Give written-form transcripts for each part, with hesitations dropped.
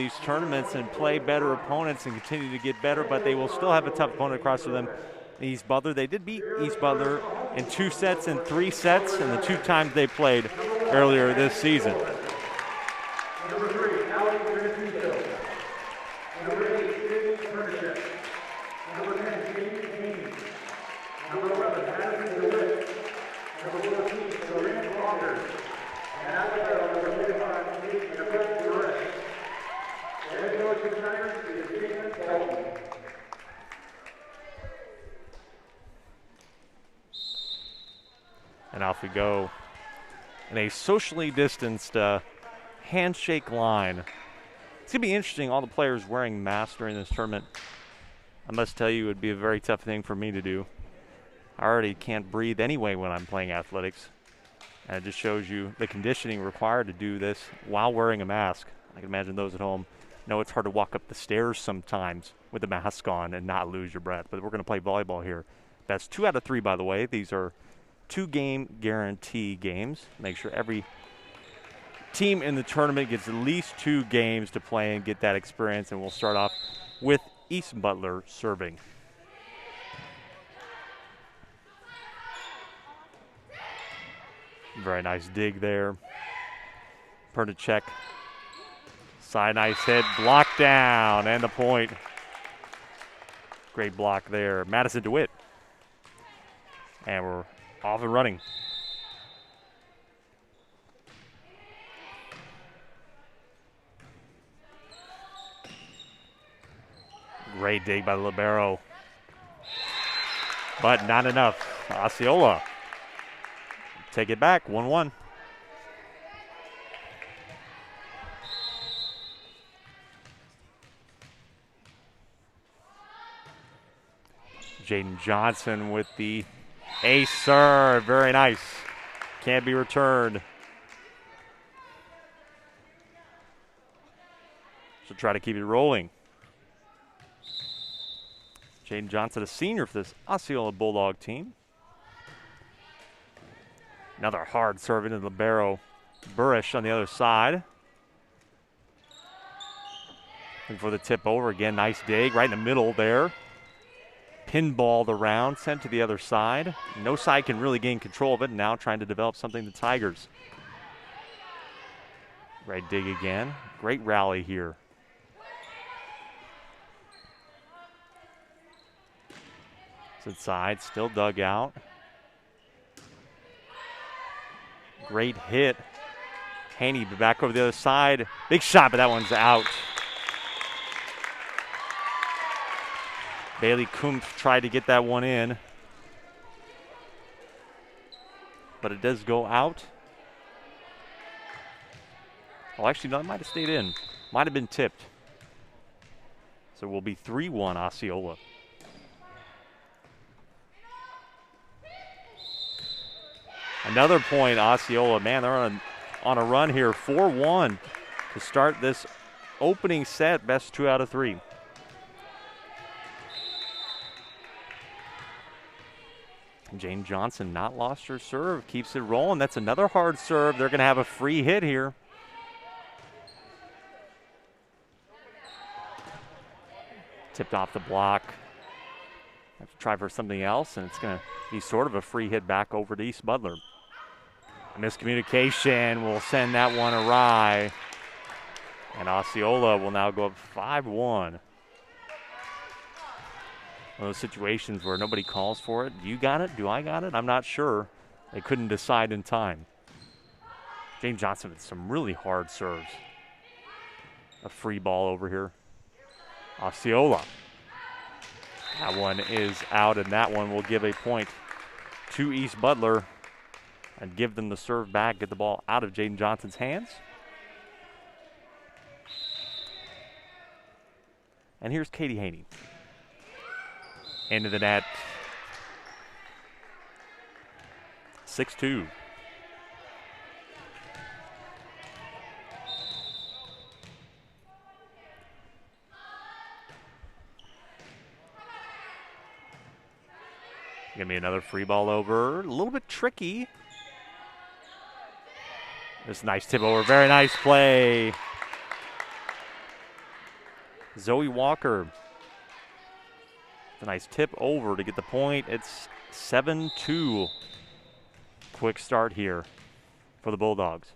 these tournaments and play better opponents and continue to get better, but they will still have a tough opponent across from them. East Butler, they did beat East Butler in 2 sets and 3 sets, and the 2 times they played earlier this season. And off we go in a socially distanced handshake line. It's going to be interesting, all the players wearing masks during this tournament. I must tell you, it would be a very tough thing for me to do. I already can't breathe anyway when I'm playing athletics. And it just shows you the conditioning required to do this while wearing a mask. I can imagine those at home know it's hard to walk up the stairs sometimes with a mask on and not lose your breath. But we're going to play volleyball here. That's 2 out of 3, by the way. These are 2-game guarantee games. Make sure every team in the tournament gets at least 2 games to play and get that experience. And we'll start off with East Butler serving. Very nice dig there. Pernicek. Side nice hit, blocked down, and the point. Great block there. Madison DeWitt. And we're off and running. Great dig by the libero. But not enough. Osceola. Take it back, 1-1. Jaden Johnson with the ace serve. Very nice. Can't be returned. So try to keep it rolling. Jaden Johnson, a senior for this Osceola Bulldog team. Another hard serve into the libero. Burish on the other side. And for the tip over again, nice dig right in the middle there. Pinballed around, sent to the other side. No side can really gain control of it. Now trying to develop something the Tigers. Great dig again. Great rally here. It's inside, still dug out. Great hit. Haney back over the other side. Big shot, but that one's out. Bailey Kumpf tried to get that one in, but it does go out. Oh, actually, no, it might have stayed in. Might have been tipped. So we'll be 3-1 Osceola. Another point, Osceola. Man, they're on a run here. 4-1 to start this opening set. Best 2 out of 3. Jane Johnson not lost her serve. Keeps it rolling. That's another hard serve. They're going to have a free hit here. Tipped off the block. Have to try for something else, and it's going to be sort of a free hit back over to East Butler. A miscommunication will send that one awry. And Osceola will now go up 5-1. One of those situations where nobody calls for it. You got it? Do I got it? I'm not sure. They couldn't decide in time. James Johnson with some really hard serves. A free ball over here. Osceola. That one is out, and that one will give a point to East Butler and give them the serve back, get the ball out of Jaden Johnson's hands. And here's Katie Haney. Into the net. 6-2. Gonna be another free ball over. A little bit tricky. This nice tip over. Very nice play. Zoe Walker. It's a nice tip over to get the point. It's 7-2. Quick start here for the Bulldogs.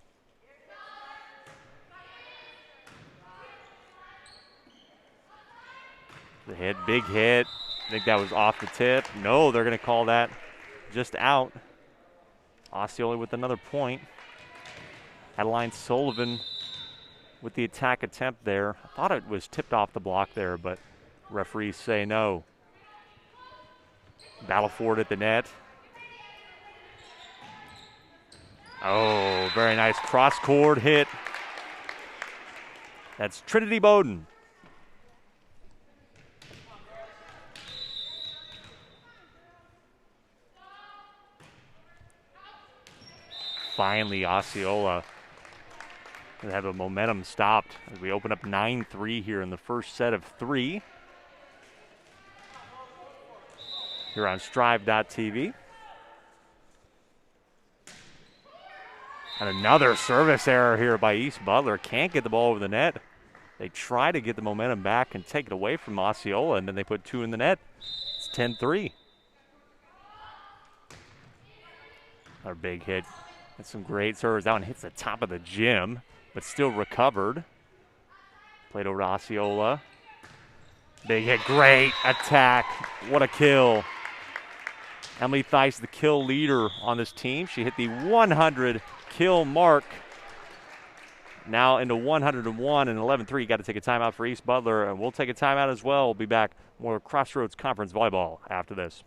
The hit, big hit. I think that was off the tip. No, they're going to call that just out. Osceola with another point. Adeline Sullivan with the attack attempt there. I thought it was tipped off the block there, but referees say no. Battleford at the net. Oh, very nice cross-court hit. That's Trinity Bowden. Finally, Osceola will have a momentum stopped as we open up 9-3 here in the first set of 3. Here on Strive.tv. And another service error here by East Butler. Can't get the ball over the net. They try to get the momentum back and take it away from Osceola, and then they put 2 in the net. It's 10-3. Our big hit. That's some great serves. That one hits the top of the gym, but still recovered. Played over to Osceola. Big hit, great attack. What a kill. Emily Theis, the kill leader on this team. She hit the 100 kill mark. Now into 101 and 11-3. Got to take a timeout for East Butler, and we'll take a timeout as well. We'll be back. More Crossroads Conference volleyball after this.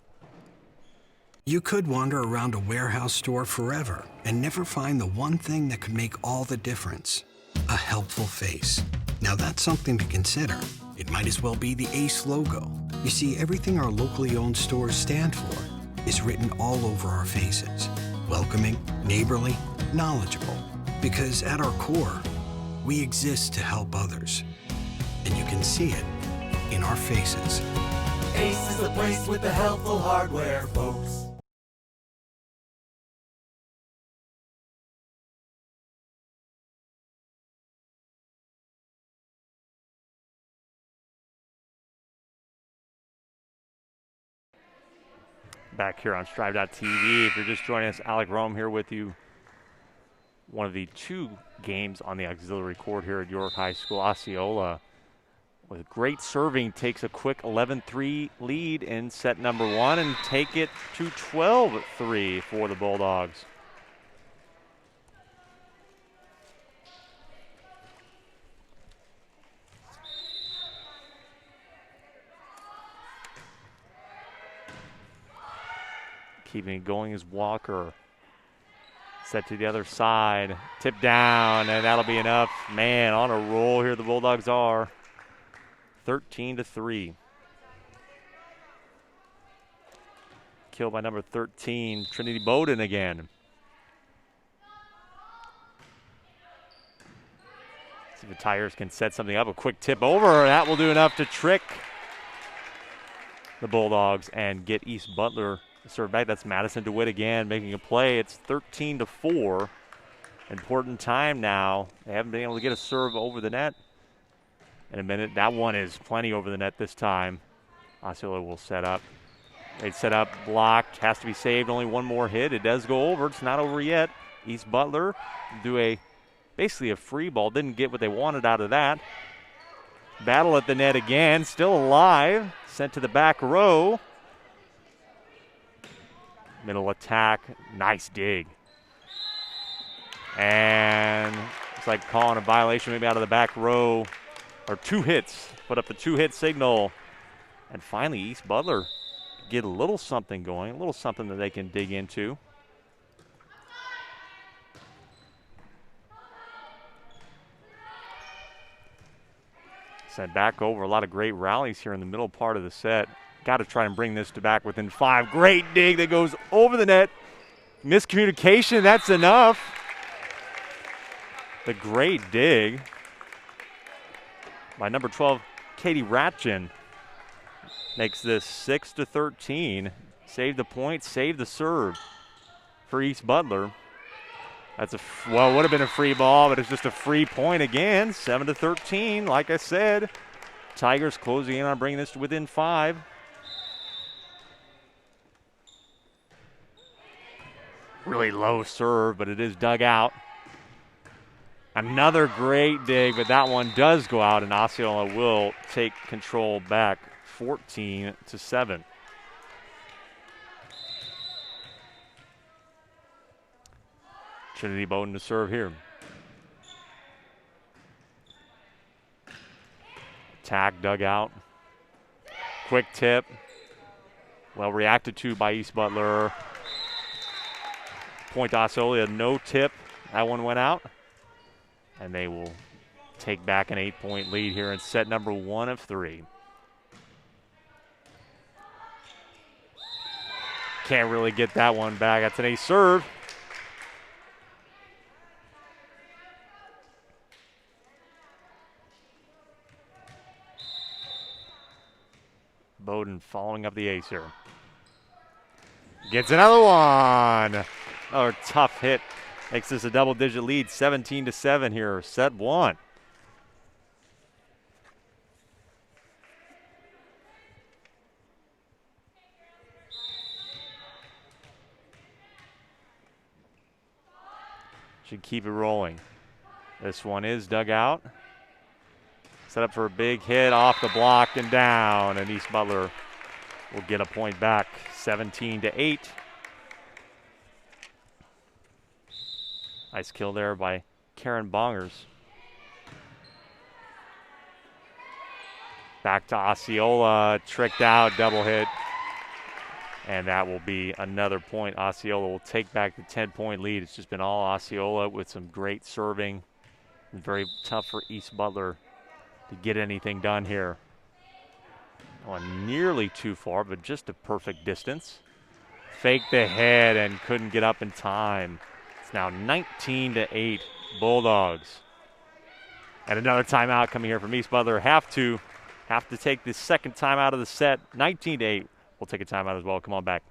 You could wander around a warehouse store forever and never find the one thing that could make all the difference. A helpful face. Now that's something to consider. It might as well be the ACE logo. You see, everything our locally owned stores stand for is written all over our faces. Welcoming, neighborly, knowledgeable. Because at our core, we exist to help others. And you can see it in our faces. ACE is the place with the helpful hardware, folks. Back here on Strive.tv. If you're just joining us, Alec Rome here with you. One of the 2 games on the auxiliary court here at York High School. Osceola, with great serving, takes a quick 11-3 lead in set number 1 and take it to 12-3 for the Bulldogs. Keeping it going is Walker. Set to the other side. Tip down, and that'll be enough. Man, on a roll here the Bulldogs are. 13-3. Kill by number 13, Trinity Bowden again. See if the Tigers can set something up. A quick tip over. That will do enough to trick the Bulldogs and get East Butler serve back. That's Madison DeWitt again making a play. It's 13-4. Important time now. They haven't been able to get a serve over the net in a minute. That one is plenty over the net this time. Osceola will set up. They set up, blocked, has to be saved. Only one more hit. It does go over. It's not over yet. East Butler do basically a free ball. Didn't get what they wanted out of that. Battle at the net again. Still alive. Sent to the back row. Middle attack, nice dig. And it's like calling a violation maybe out of the back row, or 2 hits. Put up the 2-hit signal. And finally, East Butler get a little something going, a little something that they can dig into. Sent back over, a lot of great rallies here in the middle part of the set. Got to try and bring this to back within 5. Great dig that goes over the net. Miscommunication, that's enough. The great dig by number 12, Katie Ratchin, makes this 6-13. Save the point, save the serve for East Butler. That's well, would have been a free ball, but it's just a free point again. 7-13, like I said. Tigers closing in on bringing this to within 5. Really low serve, but it is dug out. Another great dig, but that one does go out, and Osceola will take control back 14-7. Trinity Bowden to serve here. Attack, dug out. Quick tip. Well reacted to by East Butler. Point to Osceola, no tip. That one went out. And they will take back an 8-point lead here in set number 1 of 3. Can't really get that one back. That's an ace serve. Bowden following up the ace here. Gets another one. Another tough hit. Makes this a double-digit lead, 17-7 here, set 1. Should keep it rolling. This one is dug out. Set up for a big hit off the block and down, and East Butler will get a point back, 17-8. Nice kill there by Karen Bongers. Back to Osceola, tricked out, double hit. And that will be another point. Osceola will take back the 10-point lead. It's just been all Osceola with some great serving. Very tough for East Butler to get anything done here. Going nearly too far, but just a perfect distance. Faked the head and couldn't get up in time. It's now 19-8 Bulldogs. And another timeout coming here from East Butler. Have to take the second timeout of the set. 19-8. We'll take a timeout as well. Come on back.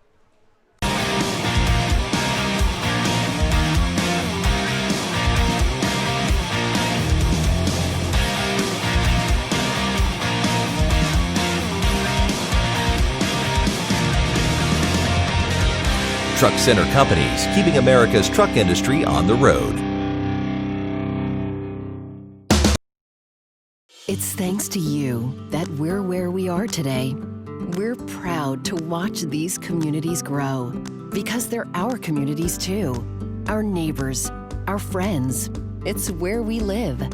Truck Center Companies, keeping America's truck industry on the road. It's thanks to you that we're where we are today. We're proud to watch these communities grow because they're our communities too. Our neighbors, our friends. It's where we live.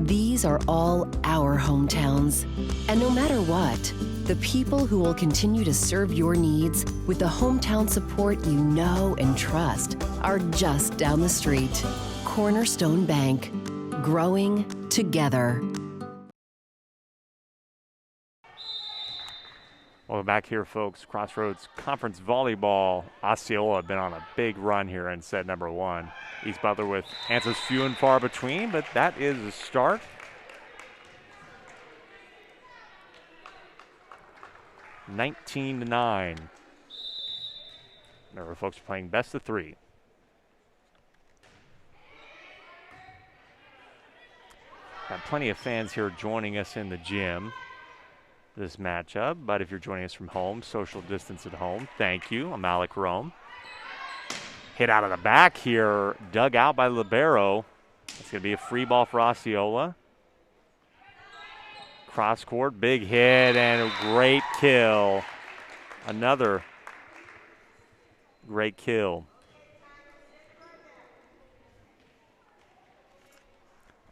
These are all our hometowns. And no matter what, the people who will continue to serve your needs with the hometown support you know and trust are just down the street. Cornerstone Bank. Growing together. Welcome back here, folks. Crossroads Conference Volleyball. Osceola have been on a big run here in set number 1. East Butler with answers few and far between, but that is a start. (19-9). Remember, folks, are playing best of 3. Got plenty of fans here joining us in the gym this matchup, but if you're joining us from home, social distance at home, thank you. I'm Alec Rome. Hit out of the back here, dug out by libero. It's going to be a free ball for Osceola. Cross court, big hit, and a great kill. Another great kill.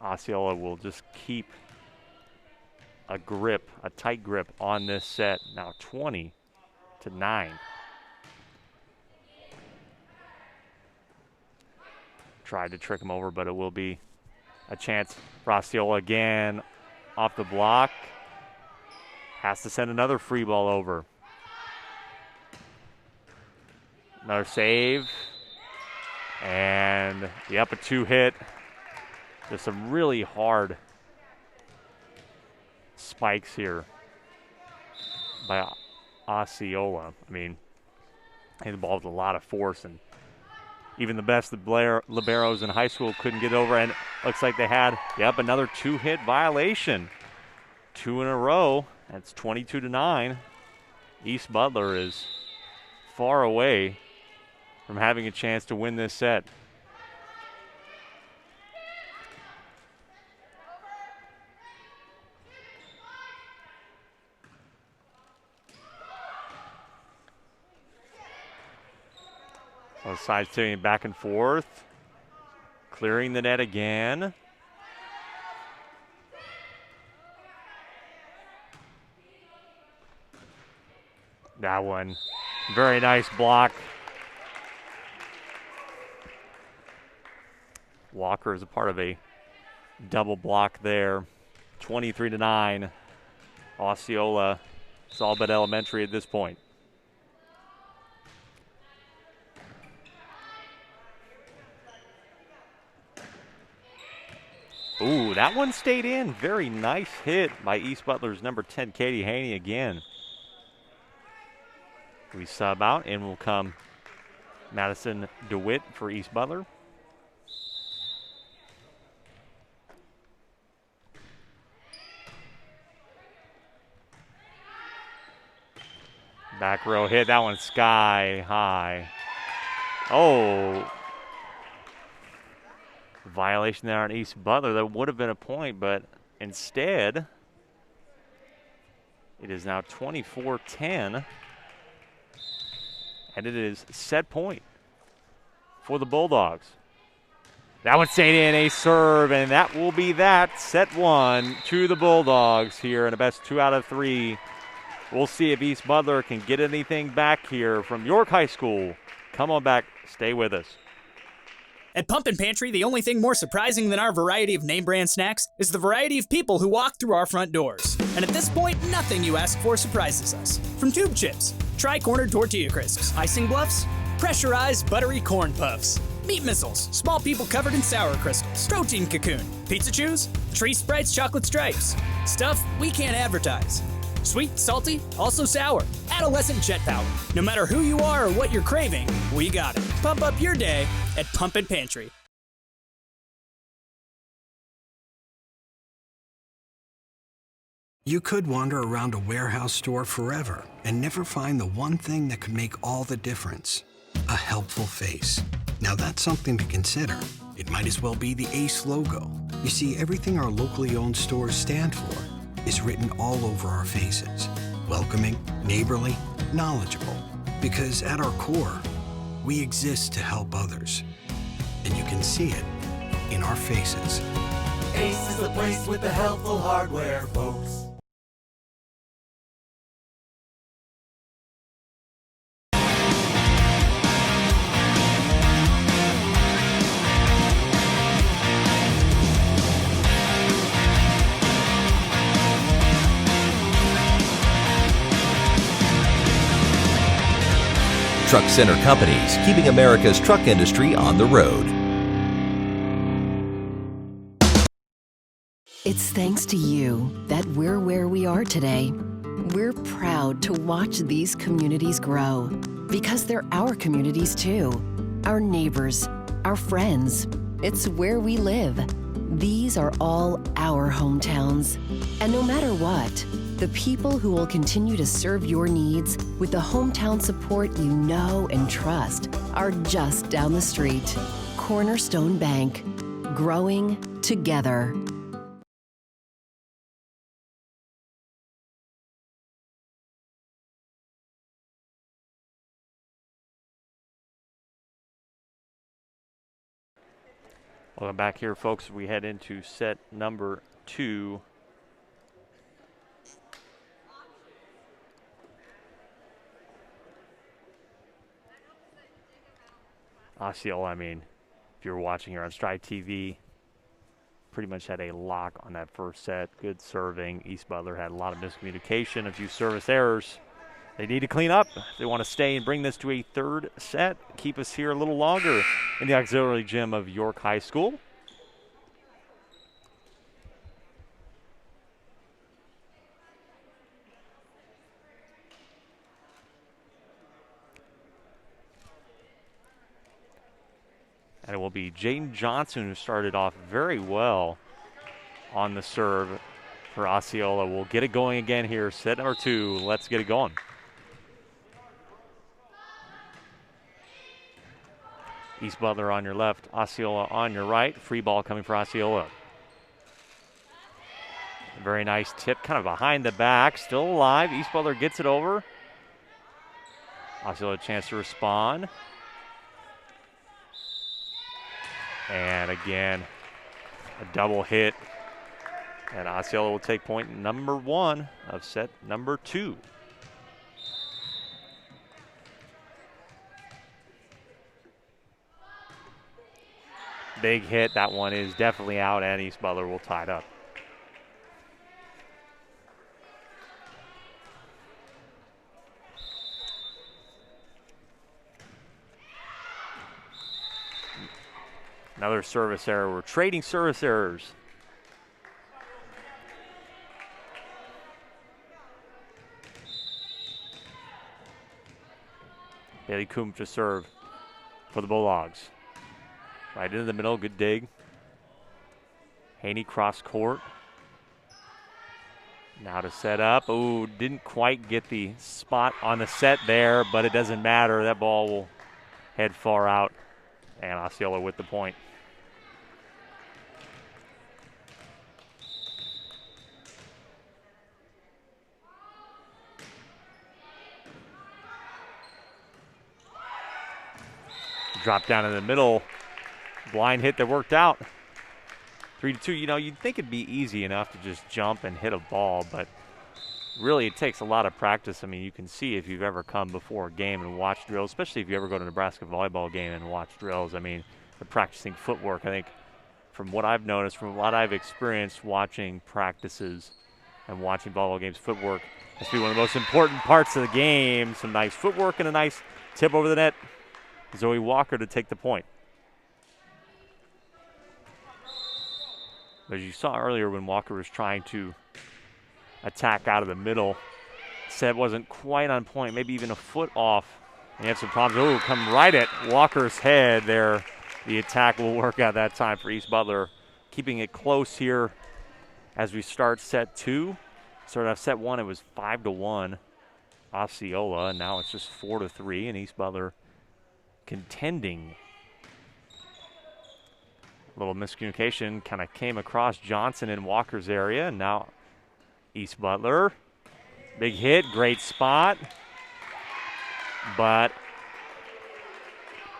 Osceola will just keep a grip, a tight grip on this set. Now 20-9. Tried to trick him over, but it will be a chance for Osceola again. Off the block. Has to send another free ball over. Another save. And, yep, a 2 hit. Just some really hard spikes here by Osceola. I mean, he hit the ball with a lot of force, and even the best liberos in high school couldn't get over, and looks like they had, yep, another 2-hit violation. 2 in a row. That's 22-9. East Butler is far away from having a chance to win this set. Both sides tipping back and forth. Clearing the net again. That one, very nice block. Walker is a part of a double block there. 23-9. Osceola, it's all but elementary at this point. Ooh, that one stayed in. Very nice hit by East Butler's number 10, Katie Haney again. We sub out, and will come Madison DeWitt for East Butler. Back row hit, that one sky high. Oh. Violation there on East Butler. That would have been a point, but instead, it is now 24-10. And it is set point for the Bulldogs. That one stayed in, a serve, and that will be that. Set one to the Bulldogs here in a best 2 out of 3. We'll see if East Butler can get anything back here from York High School. Come on back, stay with us. At Pumpkin Pantry, the only thing more surprising than our variety of name brand snacks is the variety of people who walk through our front doors. And at this point, nothing you ask for surprises us. From tube chips, tri-cornered tortilla crisps, icing bluffs, pressurized buttery corn puffs, meat missiles, small people covered in sour crystals, protein cocoon, pizza chews, tree sprites chocolate stripes, stuff we can't advertise. Sweet, salty, also sour. Adolescent jet power. No matter who you are or what you're craving, we got it. Pump up your day at Pumpkin Pantry. You could wander around a warehouse store forever and never find the one thing that could make all the difference. A helpful face. Now that's something to consider. It might as well be the ACE logo. You see, everything our locally owned stores stand for is written all over our faces. Welcoming, neighborly, knowledgeable. Because at our core, we exist to help others. And you can see it in our faces. Ace is the place with the helpful hardware, folks. Truck Center Companies, keeping America's truck industry on the road. It's thanks to you that we're where we are today. We're proud to watch these communities grow because they're our communities too. Our neighbors, our friends. It's where we live. These are all our hometowns. And no matter what, the people who will continue to serve your needs with the hometown support you know and trust are just down the street. Cornerstone Bank. Growing together. Welcome back here, folks. We head into set number 2. Osceola, I mean, if you're watching here on Stride TV, pretty much had a lock on that first set. Good serving. East Butler had a lot of miscommunication, a few service errors. They need to clean up if they want to stay and bring this to a third set. Keep us here a little longer in the auxiliary gym of York High School. And it will be Jaden Johnson, who started off very well on the serve for Osceola. We'll get it going again here. Set number 2. Let's get it going. East Butler on your left, Osceola on your right. Free ball coming for Osceola. Very nice tip, kind of behind the back, still alive. East Butler gets it over. Osceola a chance to respond. And again, a double hit. And Osceola will take point number 1 of set number 2. Big hit. That one is definitely out, and East Butler will tie it up. Another service error. We're trading service errors. Bailey Coombs to serve for the Bulldogs. Right into the middle, good dig. Haney cross court. Now to set up. Ooh, didn't quite get the spot on the set there, but it doesn't matter. That ball will head far out. And Osceola with the point. Drop down in the middle. Blind hit that worked out. 3-2. You know, you'd think it'd be easy enough to just jump and hit a ball, but really it takes a lot of practice. I mean, you can see if you've ever come before a game and watched drills, especially if you ever go to a Nebraska volleyball game and watch drills. I mean, the practicing footwork, I think, from what I've noticed, from what I've experienced watching practices and watching volleyball games, footwork has to be one of the most important parts of the game. Some nice footwork and a nice tip over the net. Zoe Walker to take the point. As you saw earlier when Walker was trying to attack out of the middle, set wasn't quite on point, maybe even a foot off. And he had some problems. Oh, come right at Walker's head there. The attack will work out that time for East Butler. Keeping it close here as we start set 2. Started off set 1, it was 5-1 Osceola, and now it's just 4-3, and East Butler contending. A little miscommunication kind of came across Johnson in Walker's area, and now East Butler. Big hit, great spot. But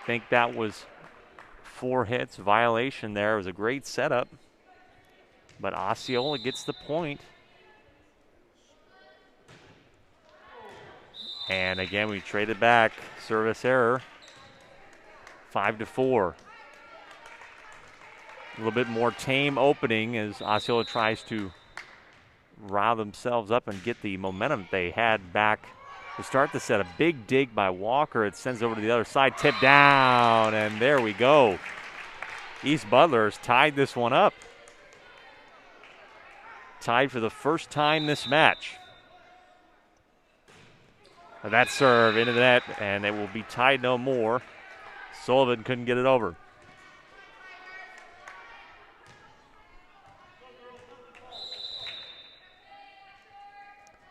I think that was 4 hits, violation there. It was a great setup. But Osceola gets the point. And again, we traded back. Service error. 5-4. A little bit more tame opening as Osceola tries to rile themselves up and get the momentum they had back to start the set. A big dig by Walker. It sends over to the other side. Tip down, and there we go. East Butler has tied this one up. Tied for the first time this match. And that serve into the net, and it will be tied no more. Sullivan couldn't get it over.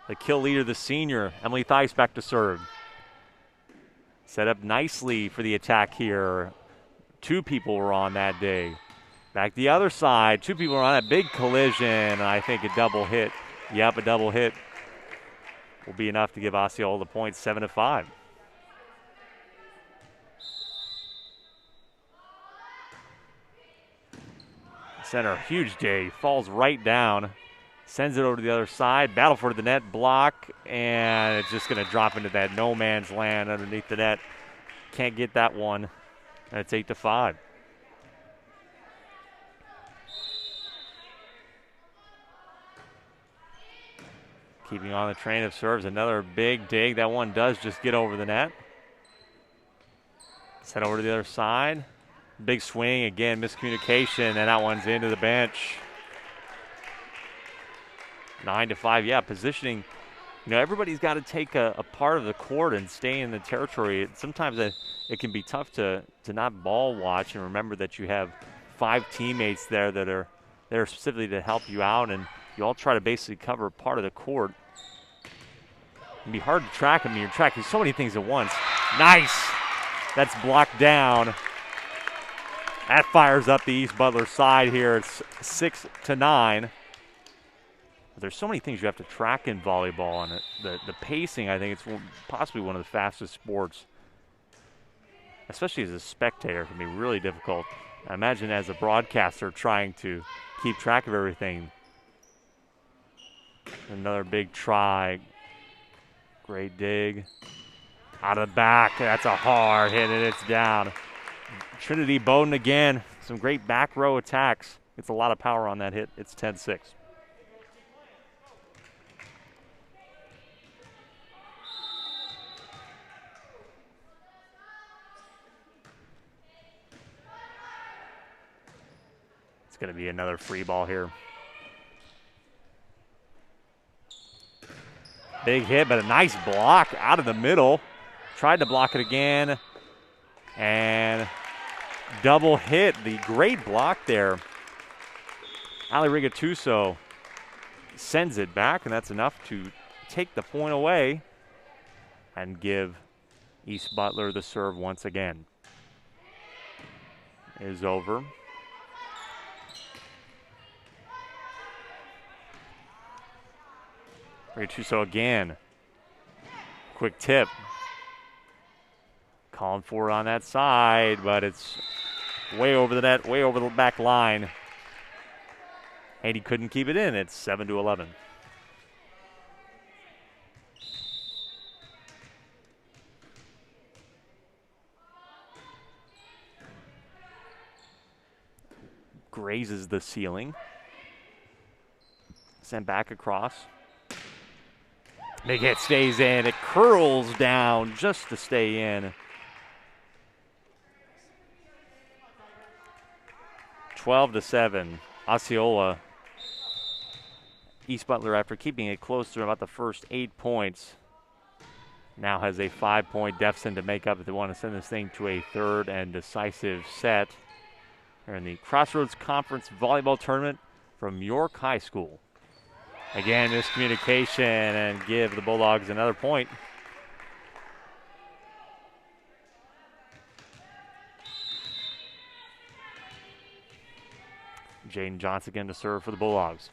The kill leader, the senior, Emily Theis back to serve. Set up nicely for the attack here. 2 people were on that day. Back the other side, 2 people were on a big collision, and I think a double hit. Yep, a double hit will be enough to give Osceola the point, 7-5. Center, huge day, falls right down. Sends it over to the other side. Battle for the net, block, and it's just going to drop into that no man's land underneath the net. Can't get that one, and it's 8-5. Keeping on the train of serves, another big dig. That one does just get over the net. Sent over to the other side. Big swing, again, miscommunication, and that one's into the bench. 9-5, yeah, positioning. You know, everybody's got to take a part of the court and stay in the territory. Sometimes it can be tough to not ball watch and remember that you have 5 teammates there that are there specifically to help you out and You all try to basically cover part of the court. It'd be hard to track him. You're tracking so many things at once. Nice. That's blocked down. That fires up the East Butler side here. It's 6-9. There's so many things you have to track in volleyball, and the pacing, I think it's possibly one of the fastest sports, especially as a spectator, can be really difficult. I imagine as a broadcaster trying to keep track of everything. Another big try. Great dig. Out of the back. That's a hard hit, and it's down. Trinity Bowden again. Some great back row attacks. Gets a lot of power on that hit. It's 10-6. It's going to be another free ball here. Big hit, but a nice block out of the middle. Tried to block it again. And double hit. The great block there. Ali Rigatuso sends it back, and that's enough to take the point away and give East Butler the serve once again. Is over. Rigatuso again. Quick tip. Calling for it on that side, but it's way over the net, way over the back line. And he couldn't keep it in. It's 7-11. Grazes the ceiling. Sent back across. Big hit stays in. It curls down just to stay in. 12-7. Osceola. East Butler, after keeping it close through about the first 8 points, now has a 5-point deficit to make up if they want to send this thing to a third and decisive set. They're in the Crossroads Conference Volleyball Tournament from York High School. Again, miscommunication, and give the Bulldogs another point. Jaden Johnson again to serve for the Bulldogs.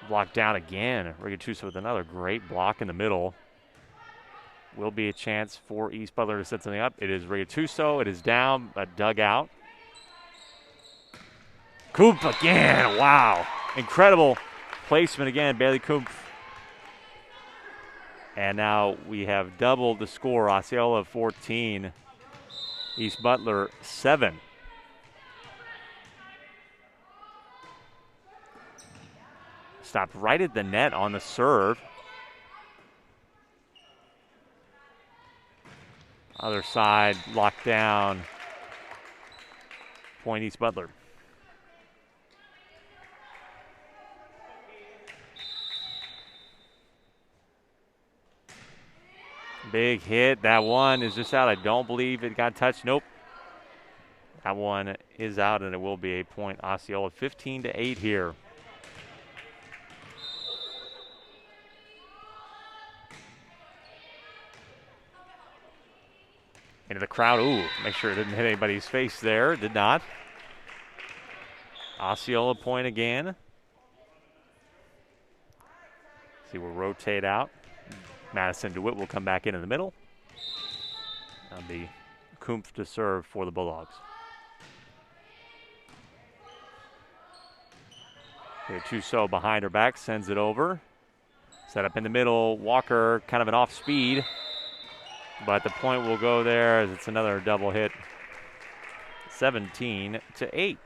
Blocked down again. Rigatuso with another great block in the middle. Will be a chance for East Butler to set something up. It is Rigatuso. It is down, but dug out. Koop again. Wow. Incredible placement again. Bailey Koop. And now we have doubled the score. Osceola 14. East Butler 7. Stopped right at the net on the serve. Other side locked down. Point East Butler. Big hit. That one is just out. I don't believe it got touched. Nope. That one is out, and it will be a point. Osceola 15-8 here. Into the crowd. Ooh, make sure it didn't hit anybody's face there. Did not. Osceola point again. See, we'll rotate out. Madison DeWitt will come back in the middle. That'll be Kumpf to serve for the Bulldogs. Rigatuso behind her back, sends it over. Set up in the middle. Walker kind of an off speed. But the point will go there as it's another double hit. 17-8.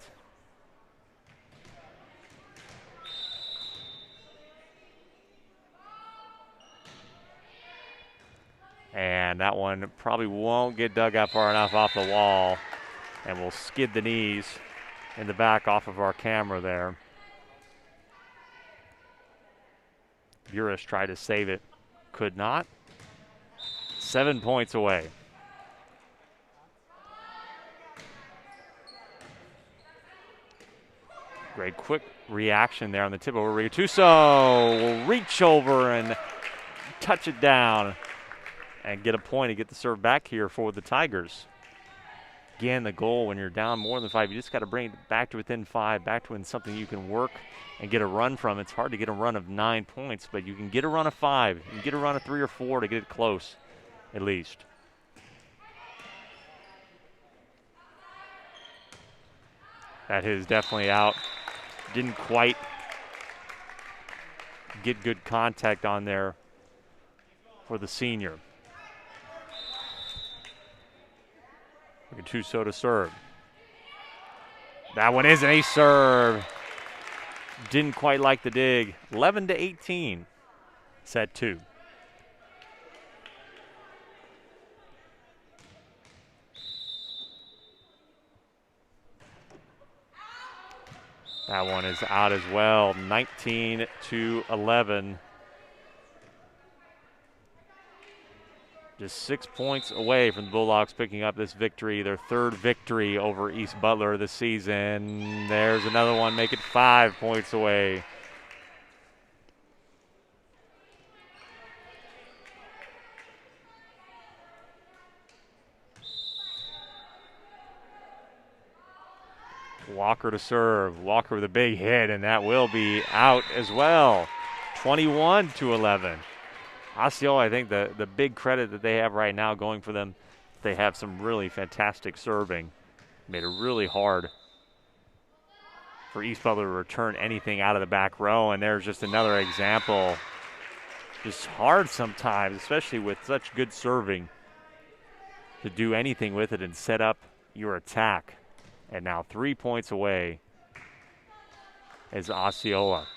And that one probably won't get dug out far enough off the wall. And will skid the knees in the back off of our camera there. Buris tried to save it. Could not. 7 points away. Great quick reaction there on the tip over. Gattuso will reach over and touch it down and get a point to get the serve back here for the Tigers. Again, the goal when you're down more than 5, you just got to bring it back to within 5, back to within something you can work and get a run from. It's hard to get a run of 9 points, but you can get a run of 5. You can get a run of 3 or 4 to get it close, at least. That is definitely out. Didn't quite get good contact on there for the senior. Gattuso to serve. That one is an ace serve. Didn't quite like the dig. 11-18. Set 2. That one is out as well. 19-11. Just 6 points away from the Bulldogs picking up this victory, their 3rd victory over East Butler this season. There's another one, make it 5 points away. Walker to serve. Walker with a big hit, and that will be out as well. 21-11. Osceola, I think the big credit that they have right now going for them, they have some really fantastic serving. Made it really hard for East Butler to return anything out of the back row, and there's just another example. Just hard sometimes, especially with such good serving, to do anything with it and set up your attack. And now 3 points away is Osceola.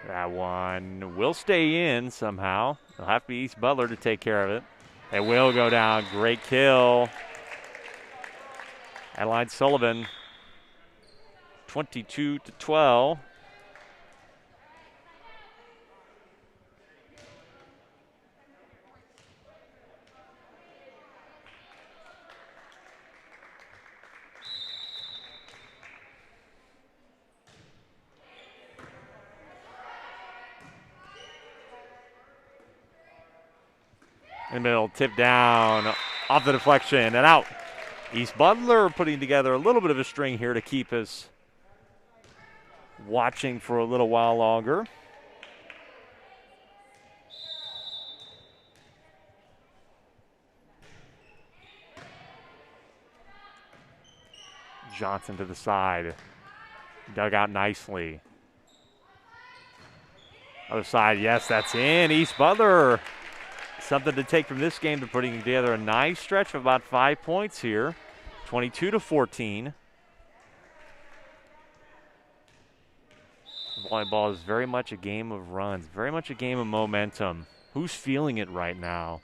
That one will stay in somehow. It'll have to be East Butler to take care of it. It will go down. Great kill. Adeline Sullivan, 22-12. In the middle, tip down, off the deflection, and out. East Butler putting together a little bit of a string here to keep us watching for a little while longer. Johnson to the side. Dug out nicely. Other side, yes, that's in. East Butler. Something to take from this game to putting together a nice stretch of about 5 points here. 22-14. Volleyball is very much a game of runs, very much a game of momentum. Who's feeling it right now?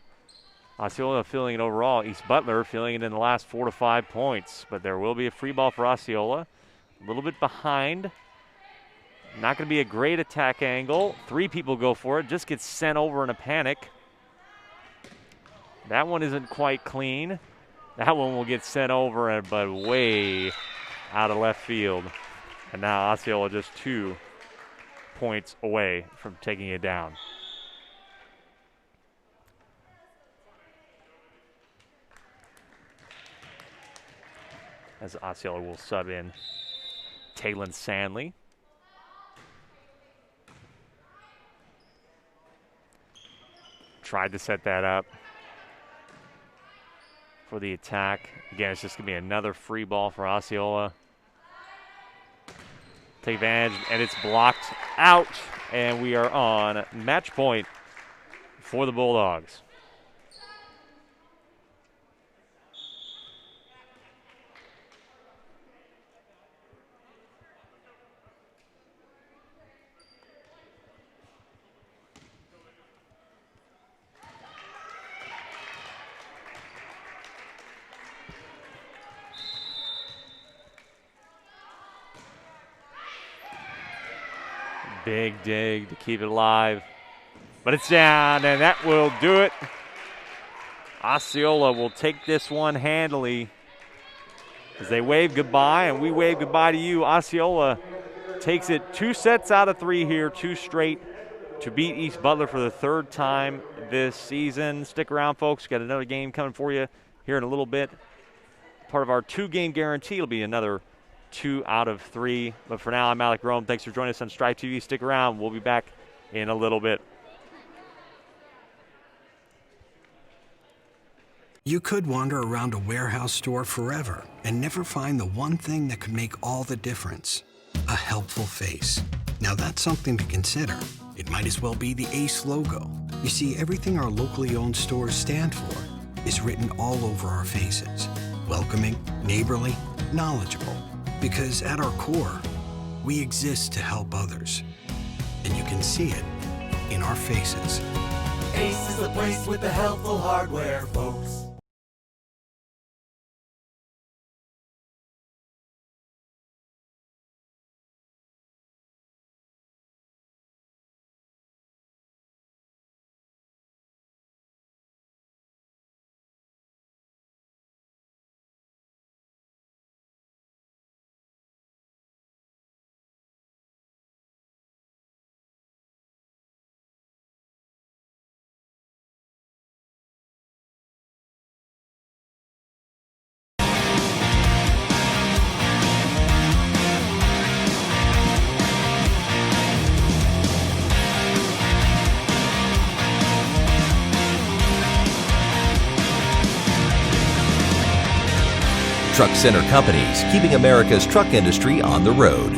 Osceola feeling it overall. East Butler feeling it in the last 4 to 5 points. But there will be a free ball for Osceola. A little bit behind. Not going to be a great attack angle. 3 people go for it. Just gets sent over in a panic. That one isn't quite clean. That one will get sent over, but way out of left field. And now Osceola just 2 points away from taking it down. As Osceola will sub in Taylon Sandley. Tried to set that up for the attack. Again, it's just going to be another free ball for Osceola. Take advantage, and it's blocked out, and we are on match point for the Bulldogs. Big dig to keep it alive. But it's down, and that will do it. Osceola will take this one handily as they wave goodbye, and we wave goodbye to you. Osceola takes it 2 sets out of 3 here, 2 straight, to beat East Butler for the 3rd time this season. Stick around, folks. Got another game coming for you here in a little bit. Part of our 2-game guarantee will be another 2 out of 3. But for now, I'm Alec Rome. Thanks for joining us on Stripe TV. Stick around. We'll be back in a little bit. You could wander around a warehouse store forever and never find the one thing that could make all the difference. A helpful face. Now that's something to consider. It might as well be the ACE logo. You see, everything our locally owned stores stand for is written all over our faces. Welcoming, neighborly, knowledgeable. Because at our core, we exist to help others. And you can see it in our faces. Ace is the place with the helpful hardware, folks. Truck Center Companies, keeping America's truck industry on the road.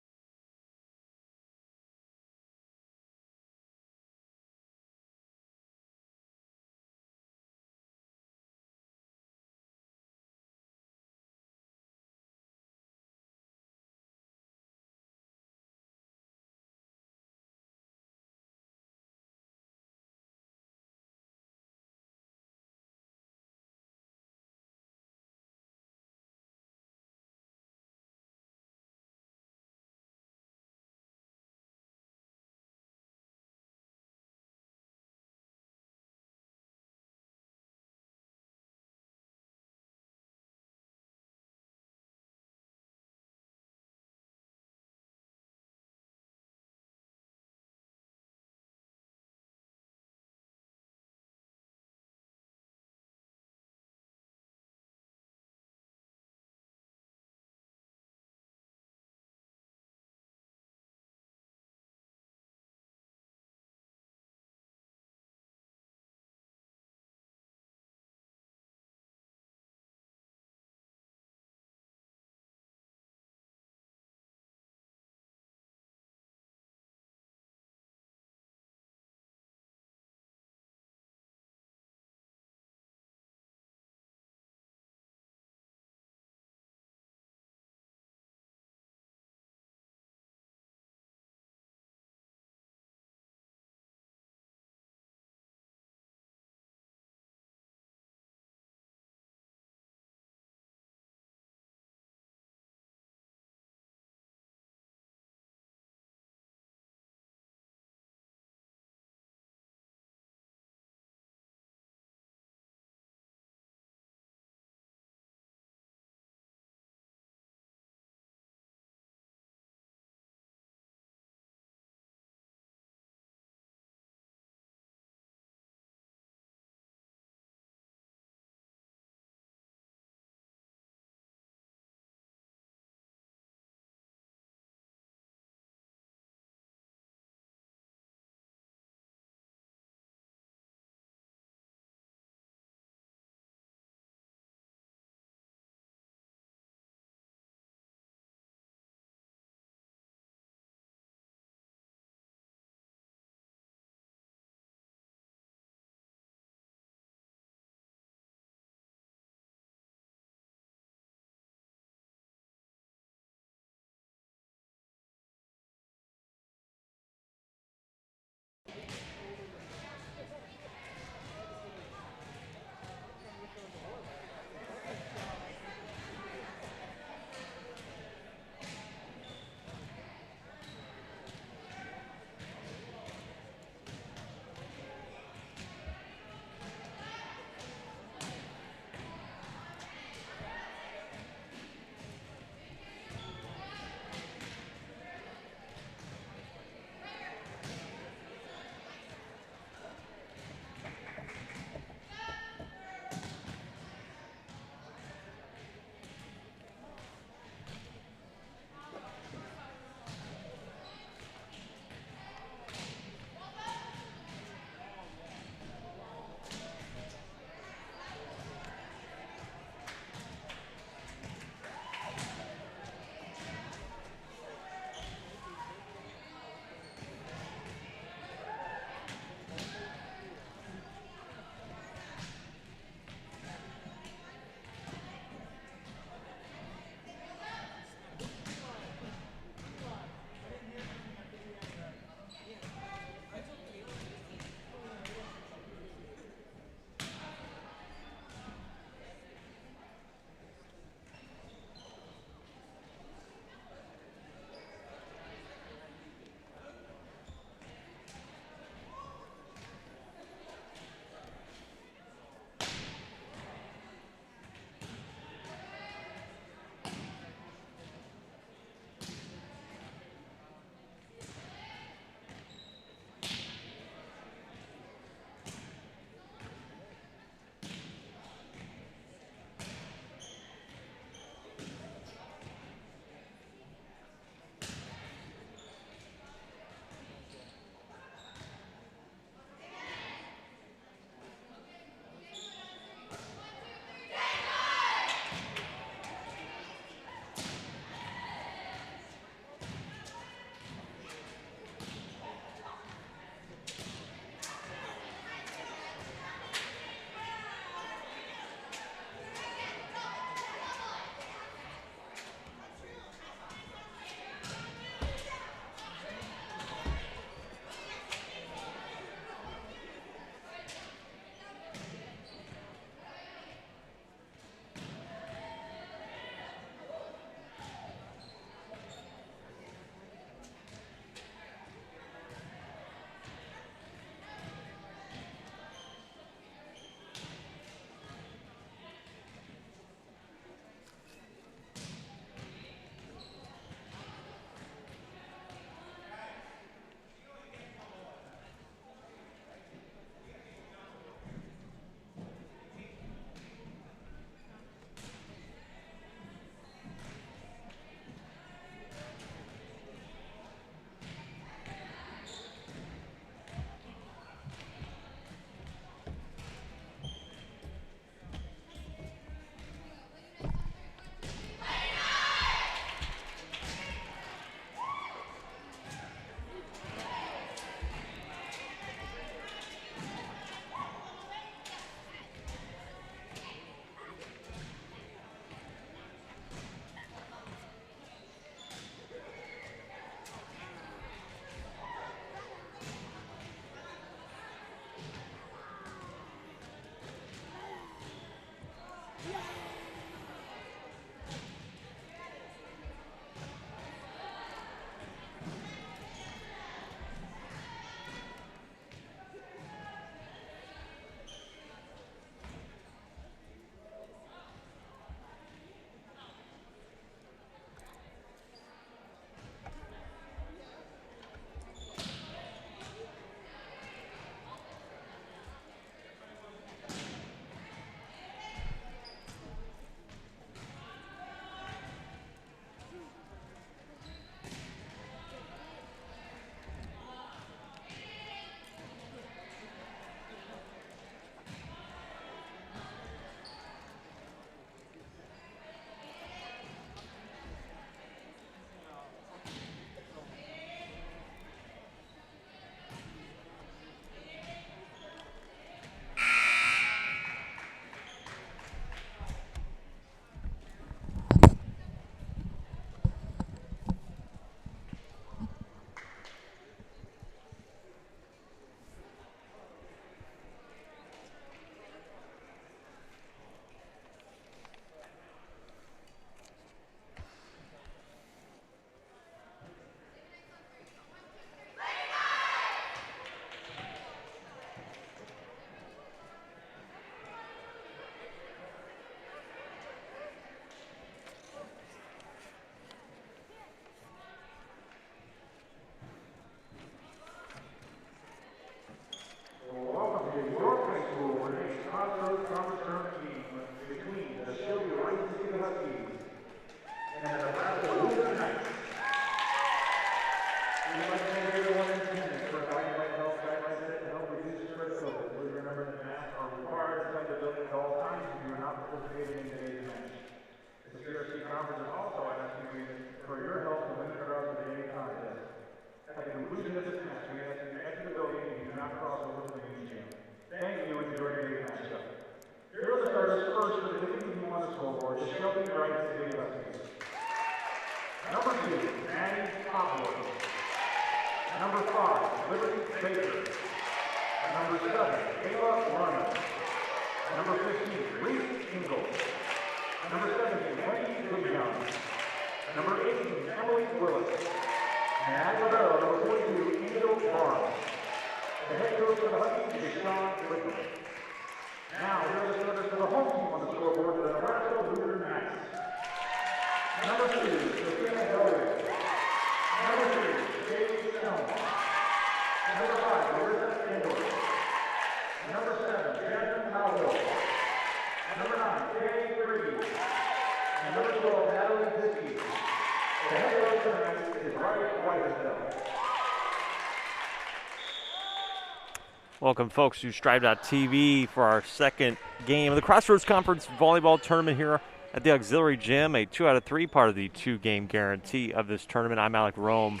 Welcome, folks, to Strive.tv for our second game of the Crossroads Conference Volleyball Tournament here at the Auxiliary Gym, a 2 out of 3 part of the 2-game guarantee of this tournament. I'm Alec Rome.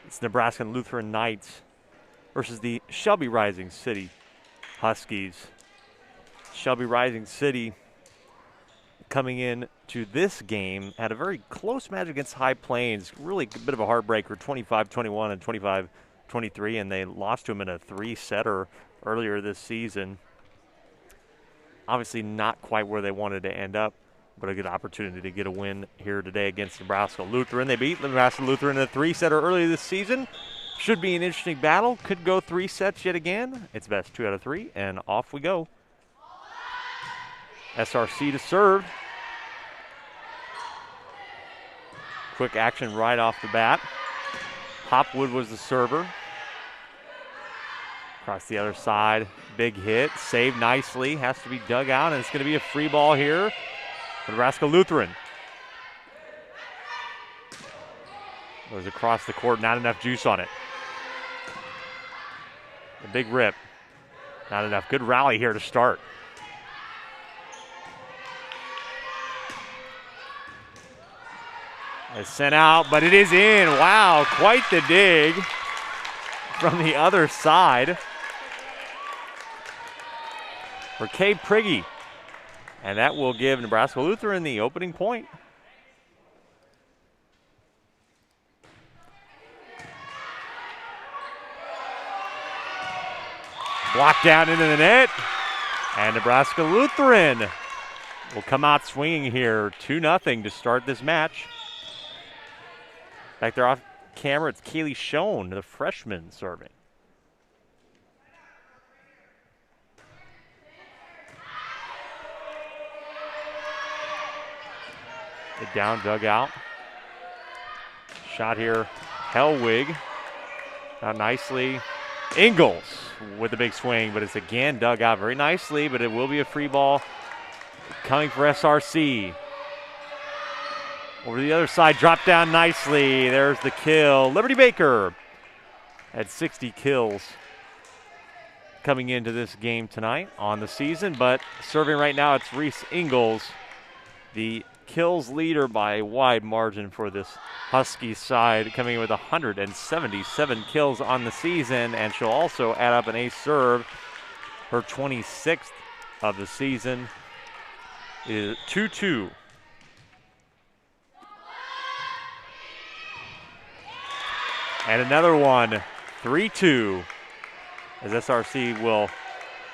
It's Nebraska and Lutheran Knights versus the Shelby Rising City Huskies. Shelby Rising City coming in to this game had a very close match against High Plains. Really a bit of a heartbreaker, 25-21 and 25-23, and they lost to them in a 3-setter earlier this season. Obviously not quite where they wanted to end up, but a good opportunity to get a win here today against Nebraska Lutheran. They beat Nebraska Lutheran in a 3-setter earlier this season. Should be an interesting battle. Could go 3 sets yet again. It's best 2 out of 3, and off we go. SRC to serve. Quick action right off the bat. Hopwood was the server. Across the other side, big hit, saved nicely, has to be dug out, and it's going to be a free ball here for Nebraska Lutheran. Goes across the court, not enough juice on it. A big rip, not enough. Good rally here to start. It's sent out, but it is in. Wow, quite the dig from the other side for Kay Prigge. And that will give Nebraska Lutheran the opening point. Blocked down into the net. And Nebraska Lutheran will come out swinging here, 2-0 to start this match. Back there off camera, it's Kaylee Schoen, the freshman, serving. The down dugout. Shot here, Hellwig. Out nicely. Ingalls with a big swing, but it's again dug out very nicely, but it will be a free ball coming for SRC. Over the other side, dropped down nicely. There's the kill. Liberty Baker had 60 kills coming into this game tonight on the season, but serving right now, it's Reese Ingalls, the kills leader by a wide margin for this Husky side, coming in with 177 kills on the season, and she'll also add up an ace serve. Her 26th of the season is 2-2. And another one, 3-2, as SRC will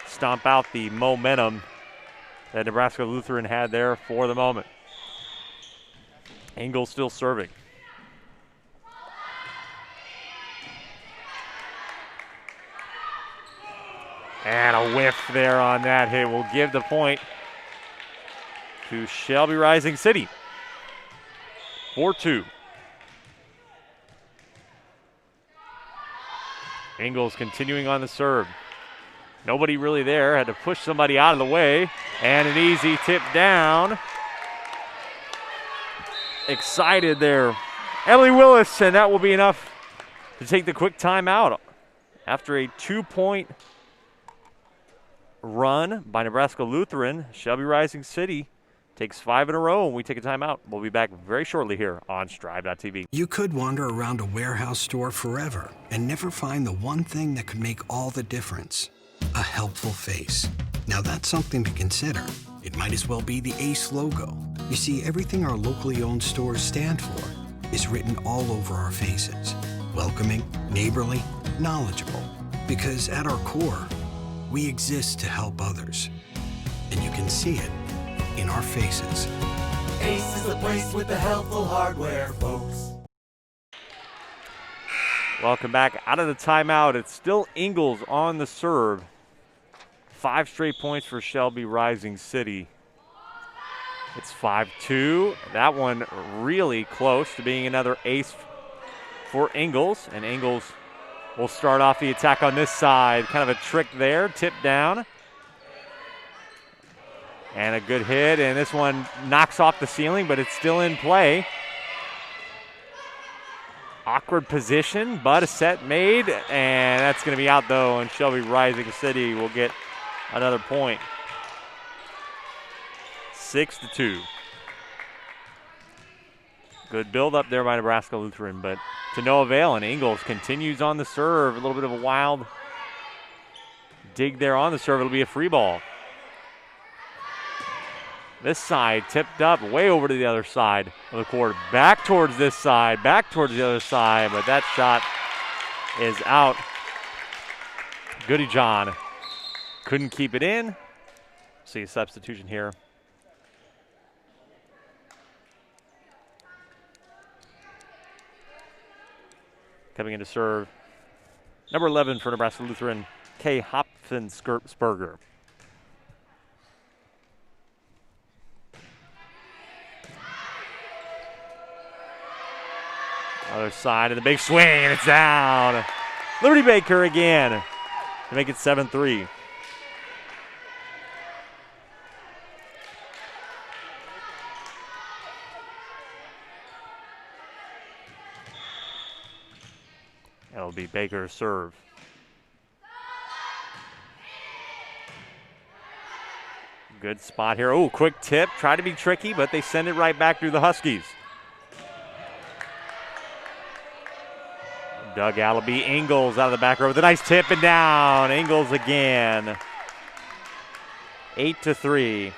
stomp out the momentum that Nebraska Lutheran had there for the moment. Ingalls still serving. And a whiff there on that hit will give the point to Shelby Rising City. 4-2. Ingalls continuing on the serve. Nobody really there. Had to push somebody out of the way. And an easy tip down. Excited there, Emily Willis, and that will be enough to take the quick timeout. After a 2-point run by Nebraska Lutheran, Shelby Rising City takes 5 in a row, and we take a timeout. We'll be back very shortly here on Strive.tv. You could wander around a warehouse store forever and never find the one thing that could make all the difference. A helpful face. Now that's something to consider. It might as well be the ACE logo. You see, everything our locally owned stores stand for is written all over our faces. Welcoming, neighborly, knowledgeable. Because at our core, we exist to help others. And you can see it in our faces. Ace is the place with the helpful hardware, folks. Welcome back out of the timeout. It's still Ingles on the serve. 5 straight points for Shelby Rising City. It's 5-2. That one really close to being another ace for Ingles. And Ingles will start off the attack on this side. Kind of a trick there. Tip down. And a good hit. And this one knocks off the ceiling, but it's still in play. Awkward position, but a set made. And that's going to be out, though. And Shelby Rising City will get another point. 6-2. Good build up there by Nebraska Lutheran, but to no avail. And Ingles continues on the serve. A little bit of a wild dig there on the serve. It'll be a free ball. This side tipped up way over to the other side of the court. Back towards this side, back towards the other side, but that shot is out. Goody John couldn't keep it in. See a substitution here. Coming in to serve, number 11 for Nebraska Lutheran, Kay Hopfensperger. Other side of the big swing, and it's down. Liberty Baker again to make it 7-3. That'll be Baker's serve. Good spot here. Oh, quick tip. Try to be tricky, but they send it right back through the Huskies. Dugout will be Ingles out of the back row with a nice tip and down. Ingles again. 8-3.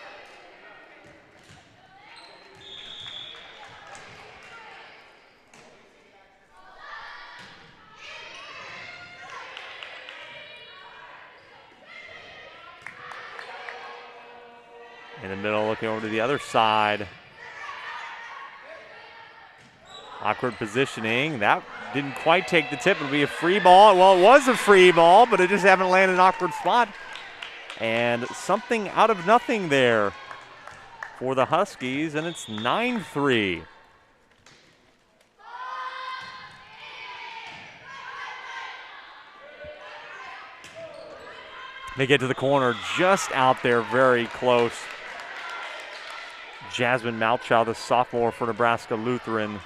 In the middle, looking over to the other side. Awkward positioning. That didn't quite take the tip. It'll be a free ball. Well, it was a free ball, but it just happened to land in an awkward spot. And something out of nothing there for the Huskies, and it's 9-3. They get to the corner just out there, very close. Jasmine Malchow, the sophomore for Nebraska Lutheran.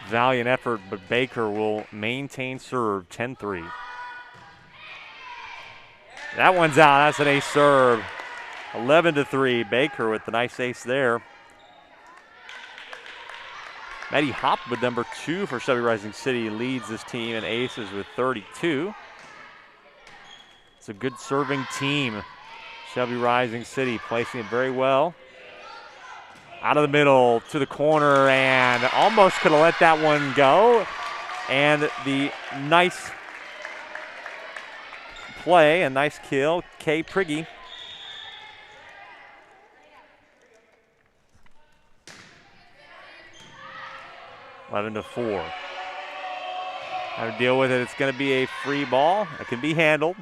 Valiant effort, but Baker will maintain serve, 10-3. That one's out. That's an ace serve. 11-3. Baker with the nice ace there. Maddie Hopwood, number 2 for Shelby Rising City, leads this team in aces with 32. It's a good serving team. Shelby Rising City placing it very well. Out of the middle to the corner, and almost could have let that one go. And the nice play, a nice kill, Kay Prigge. Eleven to 4. How to deal with it? It's going to be a free ball. It can be handled.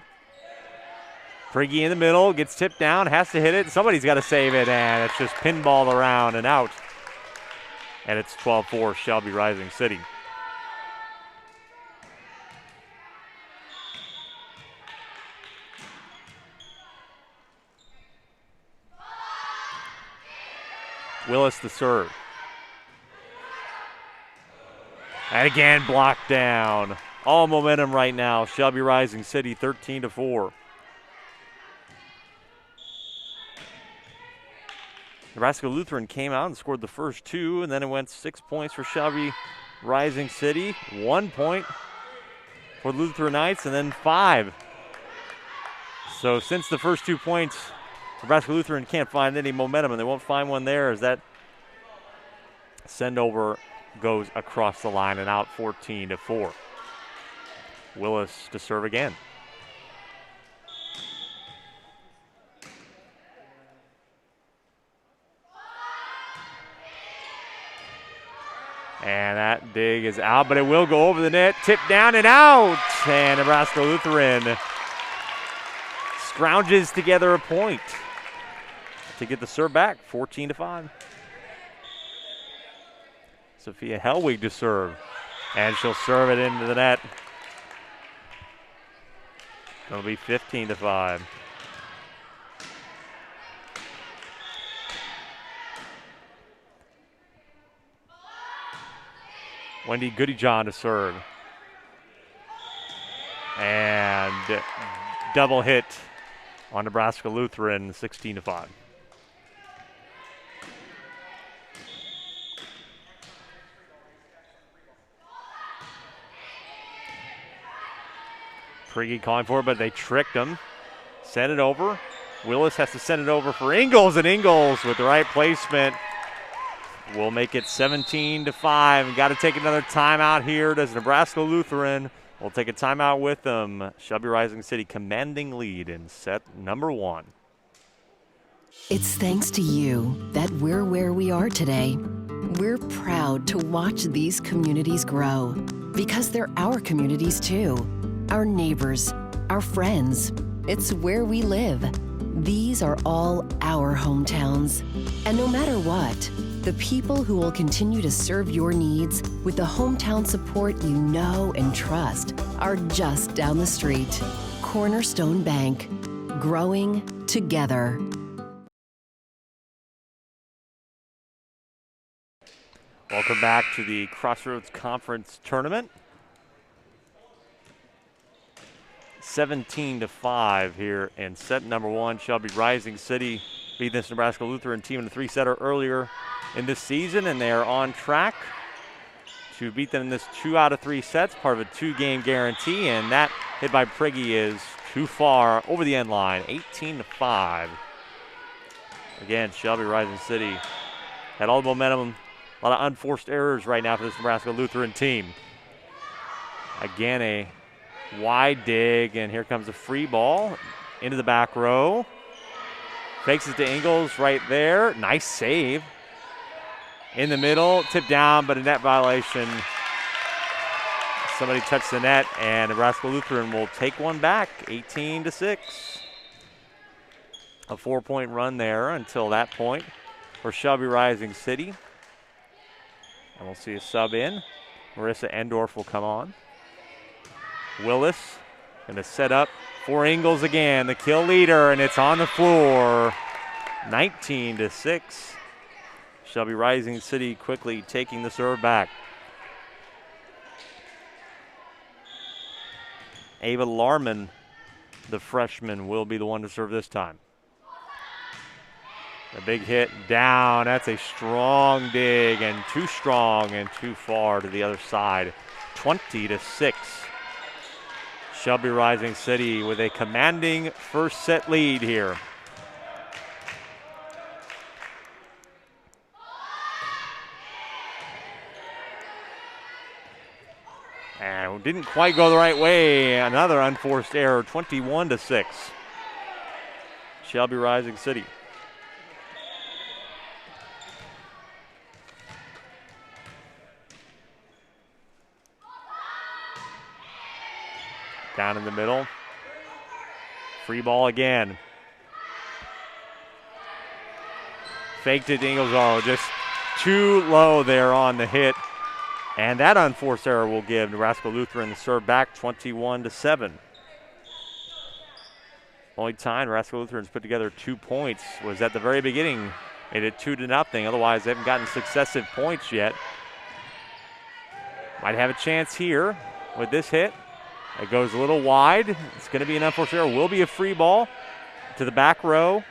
Prigge in the middle, gets tipped down, has to hit it. Somebody's got to save it, and it's just pinballed around and out. And it's 12-4, Shelby Rising City. Willis the serve. And again, blocked down. All momentum right now. Shelby Rising City 13-4. Nebraska Lutheran came out and scored the first 2, and then it went 6 points for Shelby Rising City, 1 point for the Lutheran Knights, and then 5. So since the first 2 points, Nebraska Lutheran can't find any momentum, and they won't find one there as that send-over goes across the line and out 14-4. Willis to serve again. And that dig is out, but it will go over the net. Tipped down and out. And Nebraska Lutheran scrounges together a point to get the serve back, 14-5. Sophia Hellwig to serve. And she'll serve it into the net. It'll be 15-5. Wendy Goodyjohn to serve. And double hit on Nebraska Lutheran, 16-5. Prigge calling for it, but they tricked him. Sent it over. Willis has to send it over for Ingles, and Ingles with the right placement will make it 17-5. Got to take another timeout here. Does Nebraska Lutheran? We'll take a timeout with them. Shelby Rising City commanding lead in set number 1. It's thanks to you that we're where we are today. We're proud to watch these communities grow because they're our communities too. Our neighbors, our friends. It's where we live. These are all our hometowns. And no matter what, the people who will continue to serve your needs with the hometown support you know and trust are just down the street. Cornerstone Bank. Growing together. Welcome back to the Crossroads Conference Tournament. 17-5 here in set number 1. Shelby Rising City beat this Nebraska Lutheran team in a 3-setter earlier in this season, and they are on track to beat them in this 2 out of 3 sets, part of a 2-game guarantee, and that hit by Prigge is too far over the end line, 18-5. Again, Shelby Rising City had all the momentum, a lot of unforced errors right now for this Nebraska Lutheran team. Again, a wide dig, and here comes a free ball into the back row. Fakes it to Ingles right there. Nice save. In the middle, tipped down, but a net violation. Somebody touched the net, and Nebraska Lutheran will take one back, 18-6. A 4-point run there until that point for Shelby Rising City. And we'll see a sub in. Marissa Endorf will come on. Willis going to set up for Ingles again, the kill leader, and it's on the floor, 19-6. Shelby Rising City quickly taking the serve back. Ava Larman, the freshman, will be the one to serve this time. A big hit down. That's a strong dig, and too strong and too far to the other side. 20-6. Shelby Rising City with a commanding first set lead here. And didn't quite go the right way. Another unforced error, 21-6. Shelby Rising City. Down in the middle. Free ball again. Faked it to Ingles. Oh, just too low there on the hit. And that unforced error will give Nebraska Lutheran the serve back, 21-7. Only time Nebraska Lutheran's put together 2 points was at the very beginning. Made it 2-0. Otherwise, they haven't gotten successive points yet. Might have a chance here with this hit. It goes a little wide. It's going to be an unforced error. Will be a free ball to the back row.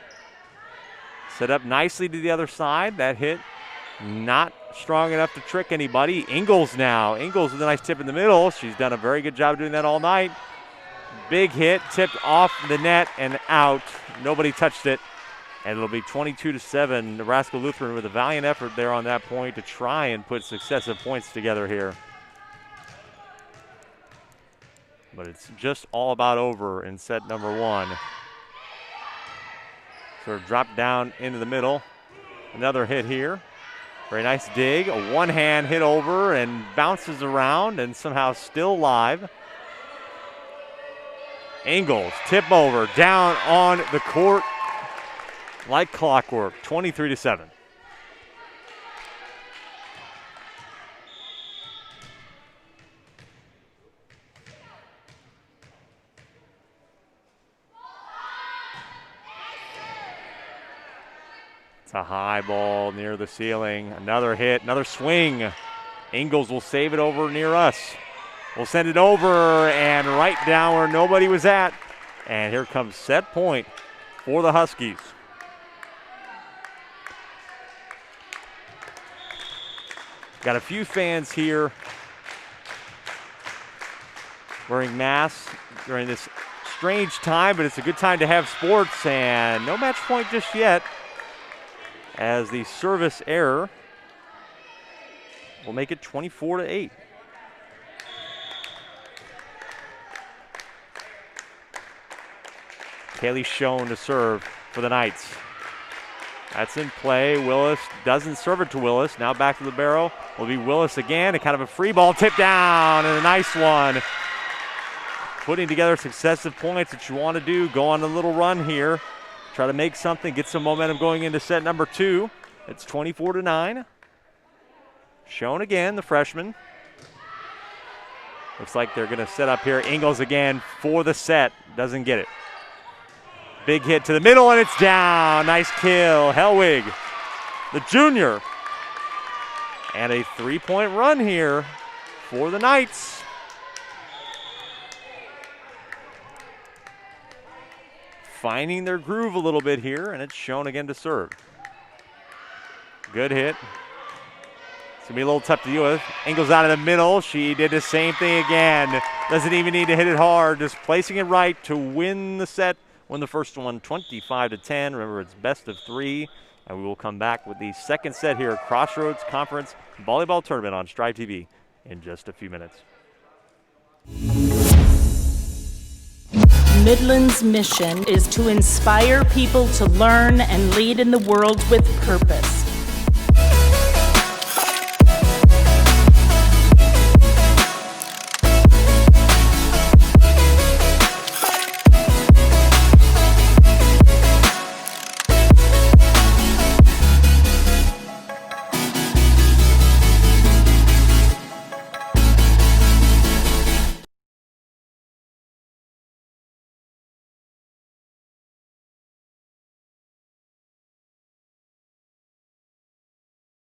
Set up nicely to the other side. That hit not strong enough to trick anybody. Ingles now. Ingles with a nice tip in the middle. She's done a very good job doing that all night. Big hit, tipped off the net and out. Nobody touched it. And it'll be 22-7. Nebraska Lutheran with a valiant effort there on that point to try and put successive points together here. But it's just all about over in set number 1. Sort of dropped down into the middle. Another hit here. Very nice dig. A one-hand hit over and bounces around and somehow still live. Ingalls tip over down on the court like clockwork. 23-7. It's a high ball near the ceiling. Another hit, another swing. Ingalls will save it over near us. We'll send it over and right down where nobody was at. And here comes set point for the Huskies. Got a few fans here wearing masks during this strange time, but it's a good time to have sports, and no match point just yet, as the service error will make it 24-8. Kaylee Schoen to serve for the Knights. That's in play. Willis doesn't serve it to Willis. Now back to the barrel. Will be Willis again. And kind of a free ball tip down, and a nice one. Putting together successive points that you want to do. Go on a little run here. Try to make something, get some momentum going into set number 2. It's 24-9. Schoen again, the freshman. Looks like they're going to set up here. Ingalls again for the set. Doesn't get it. Big hit to the middle, and it's down. Nice kill. Hellwig, the junior. And a 3-point run here for the Knights. Finding their groove a little bit here, and it's Schoen again to serve. Good hit. It's going to be a little tough to deal with. Ingalls out of the middle. She did the same thing again. Doesn't even need to hit it hard. Just placing it right to win the set. Win the first one 25-10. Remember, it's best of 3. And we will come back with the second set here at Crossroads Conference Volleyball Tournament on Strive TV in just a few minutes. Midland's mission is to inspire people to learn and lead in the world with purpose.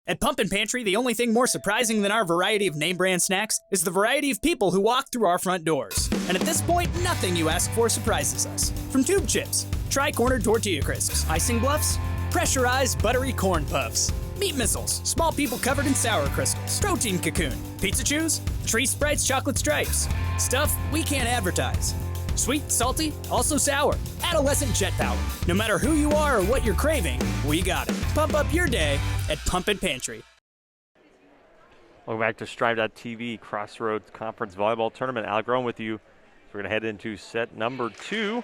At Pumpkin Pantry, the only thing more surprising than our variety of name brand snacks is the variety of people who walk through our front doors. And at this point, nothing you ask for surprises us. From tube chips, tri-cornered tortilla crisps, icing bluffs, pressurized buttery corn puffs, meat missiles, small people covered in sour crystals, protein cocoon, pizza chews, tree sprites, chocolate stripes, stuff we can't advertise. Sweet, salty, also sour. Adolescent jet power. No matter who you are or what you're craving, we got it. Pump up your day at Pumpkin Pantry. Welcome back to Strive.TV Crossroads Conference Volleyball Tournament. Alec Rowan with you. We're going to head into set number 2.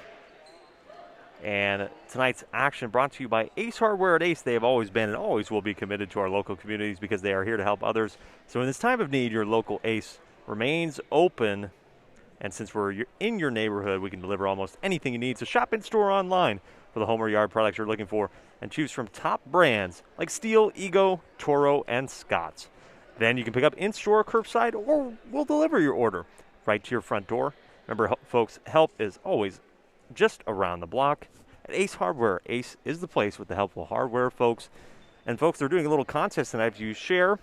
And tonight's action brought to you by Ace Hardware at Ace. They have always been and always will be committed to our local communities because they are here to help others. So in this time of need, your local Ace remains open. And since we're in your neighborhood, we can deliver almost anything you need. So shop in store online for the home or yard products you're looking for and choose from top brands like Steel, Ego, Toro, and Scott's. Then you can pick up in-store, curbside, or we'll deliver your order right to your front door. Remember, folks, help is always just around the block. At Ace Hardware, Ace is the place with the helpful hardware, folks. And, folks, they're doing a little contest tonight. If you share,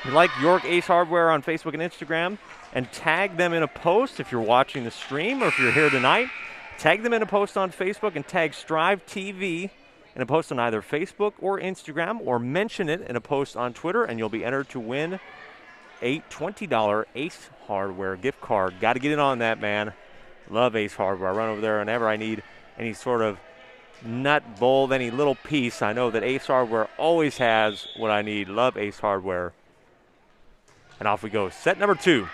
you like York Ace Hardware on Facebook and Instagram, and tag them in a post if you're watching the stream or if you're here tonight. Tag them in a post on Facebook and tag Strive TV in a post on either Facebook or Instagram, or mention it in a post on Twitter, and you'll be entered to win a $20 Ace Hardware gift card. Got to get in on that, man. Love Ace Hardware. I run over there whenever I need any sort of nut, bolt, any little piece. I know that Ace Hardware always has what I need. Love Ace Hardware. And off we go. Set number 2.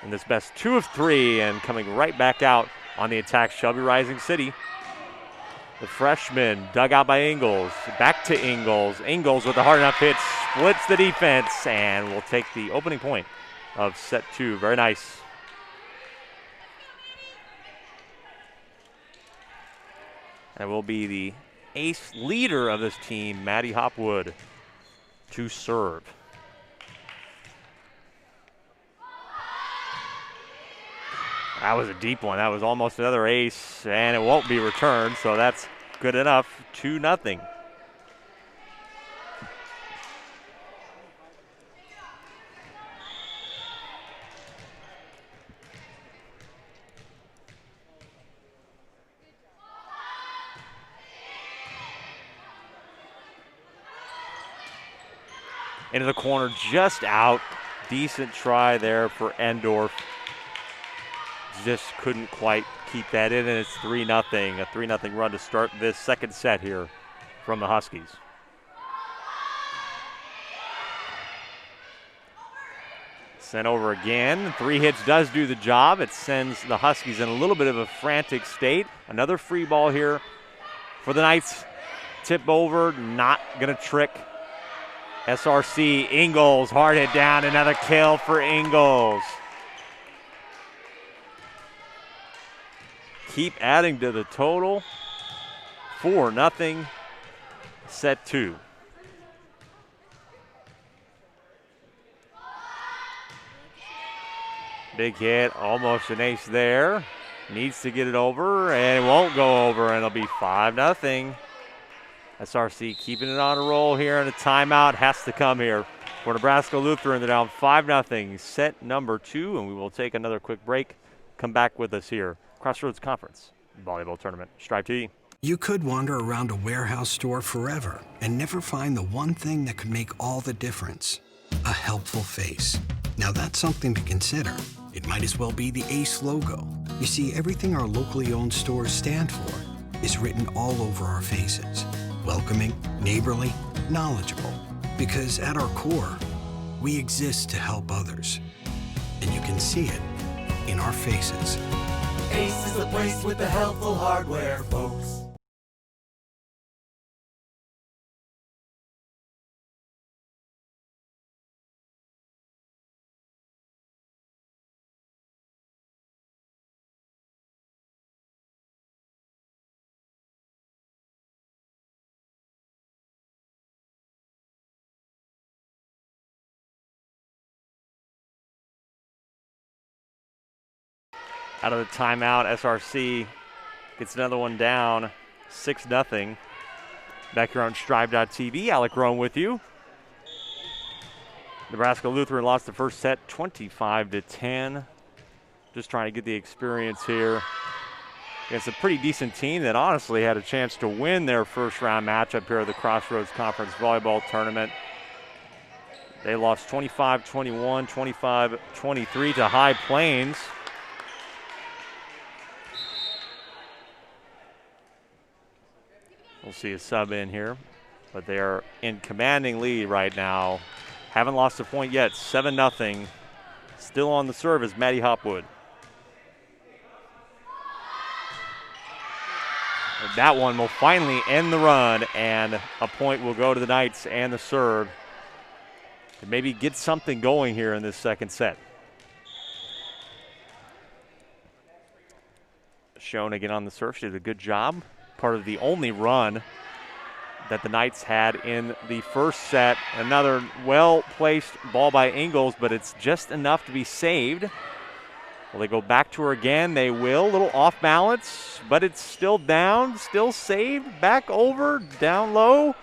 In this best 2 of 3, and coming right back out on the attack, Shelby Rising City. The freshman dug out by Ingles. Back to Ingles. Ingles with a hard enough hit splits the defense and will take the opening point of set 2. Very nice. And will be the ace leader of this team, Maddie Hopwood, to serve. That was a deep one. That was almost another ace, and it won't be returned, so that's good enough. 2-0. Into the corner, just out. Decent try there for Endorf. Just couldn't quite keep that in, and it's 3-0. A 3-0 run to start this second set here from the Huskies. Sent over again. 3 hits does do the job. It sends the Huskies in a little bit of a frantic state. Another free ball here for the Knights. Tip over, not going to trick SRC. Ingles, hard hit down. Another kill for Ingles. Keep adding to the total. 4-0. Set 2. Big hit, almost an ace there. Needs to get it over, and it won't go over, and it'll be 5-0. SRC keeping it on a roll here, and a timeout has to come here for Nebraska Lutheran. They're down 5-0, set number 2, and we will take another quick break. Come back with us here. Crossroads Conference Volleyball Tournament. Strive TV. You could wander around a warehouse store forever and never find the one thing that could make all the difference. A helpful face. Now that's something to consider. It might as well be the ACE logo. You see, everything our locally owned stores stand for is written all over our faces. Welcoming, neighborly, knowledgeable. Because at our core, we exist to help others. And you can see it in our faces. Ace is the place with the helpful hardware, folks. Out of the timeout, SRC gets another one down, 6-0. Back here on Strive.tv, Alec Roan with you. Nebraska Lutheran lost the first set 25-10. Just trying to get the experience here against a pretty decent team that honestly had a chance to win their first round matchup here at the Crossroads Conference Volleyball Tournament. They lost 25-21, 25-23 to High Plains. We'll see a sub in here, but they are in commanding lead right now. Haven't lost a point yet, 7-0. Still on the serve is Maddie Hopwood. And that one will finally end the run, and a point will go to the Knights and the serve to maybe get something going here in this second set. Schoen again on the serve. She did a good job. Part of the only run that the Knights had in the first set. Another well-placed ball by Ingles, but it's just enough to be saved. Will they go back to her again? They will. A little off balance, but it's still down, still saved. Back over, down low.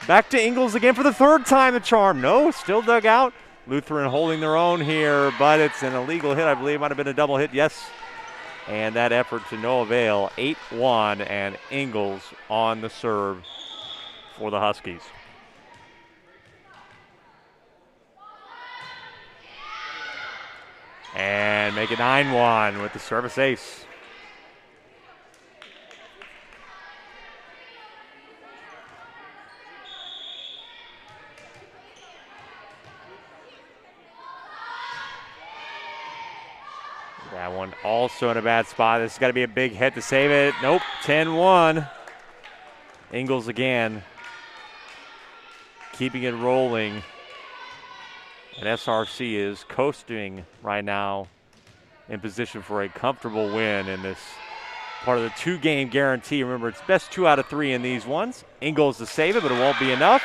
Back to Ingles again for the third time, the charm. No, still dug out. Lutheran holding their own here, but it's an illegal hit, I believe. Might have been a double hit, yes. And that effort to no avail. 8-1, and Ingles on the serve for the Huskies. And make it 9-1 with the service ace. That one also in a bad spot. This has got to be a big hit to save it. Nope, 10-1. Ingles again, keeping it rolling. And SRC is coasting right now in position for a comfortable win in this part of the 2-game guarantee. Remember, it's best 2 out of 3 in these ones. Ingles to save it, but it won't be enough.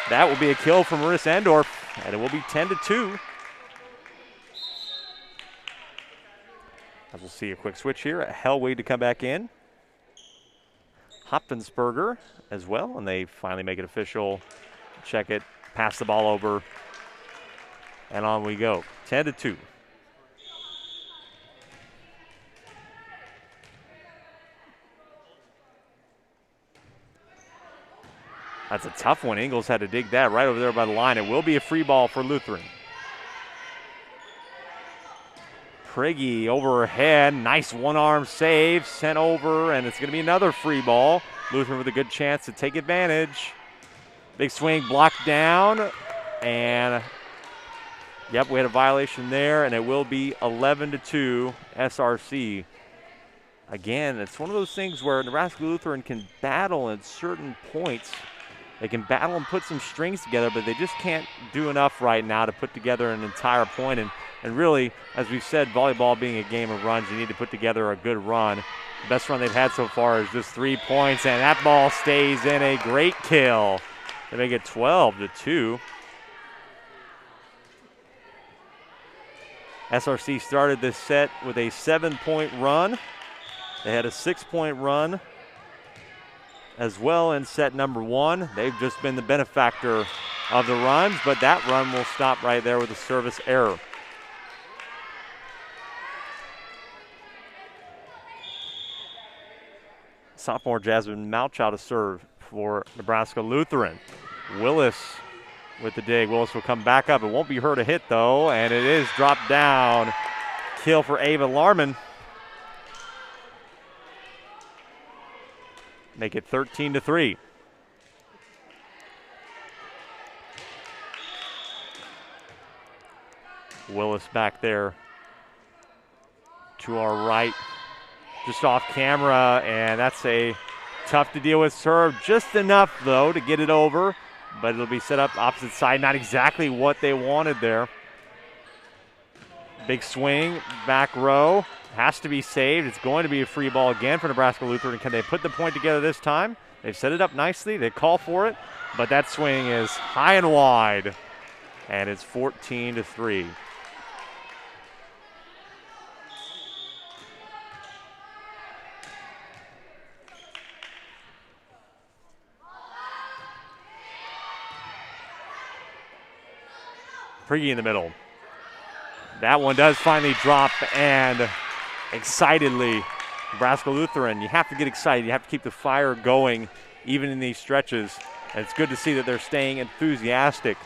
That will be a kill from Marissa Endorf, and it will be 10-2. As we'll see a quick switch here. Hellwig to come back in. Hopfensberger as well, and they finally make it official. Check it, pass the ball over, and on we go. 10-2. That's a tough one. Ingles had to dig that right over there by the line. It will be a free ball for Lutheran. Prigge overhead. Nice one-arm save. Sent over, and it's going to be another free ball. Lutheran with a good chance to take advantage. Big swing blocked down. And, yep, we had a violation there, and it will be 11-2 SRC. Again, it's one of those things where Nebraska Lutheran can battle at certain points. They can battle and put some strings together, but they just can't do enough right now to put together an entire point. And really, as we've said, volleyball being a game of runs, you need to put together a good run. The best run they've had so far is just 3 points, and that ball stays in. A great kill. They make it 12-2. SRC started this set with a 7-point run. They had a 6-point run as well in set number 1. They've just been the benefactor of the runs, but that run will stop right there with a service error. Sophomore Jasmine Malchow to serve for Nebraska Lutheran. Willis with the dig. Willis will come back up. It won't be her to hit, though, and it is dropped down. Kill for Ava Larman. Make it 13-3. Willis back there to our right, just off camera, and that's a tough to deal with serve. Just enough, though, to get it over, but it'll be set up opposite side. Not exactly what they wanted there. Big swing, back row. Has to be saved. It's going to be a free ball again for Nebraska Lutheran. Can they put the point together this time? They've set it up nicely. They call for it, but that swing is high and wide, and it's 14-3. Prigge in the middle. That one does finally drop, and excitedly, Nebraska Lutheran, you have to get excited. You have to keep the fire going even in these stretches. And it's good to see that they're staying enthusiastic.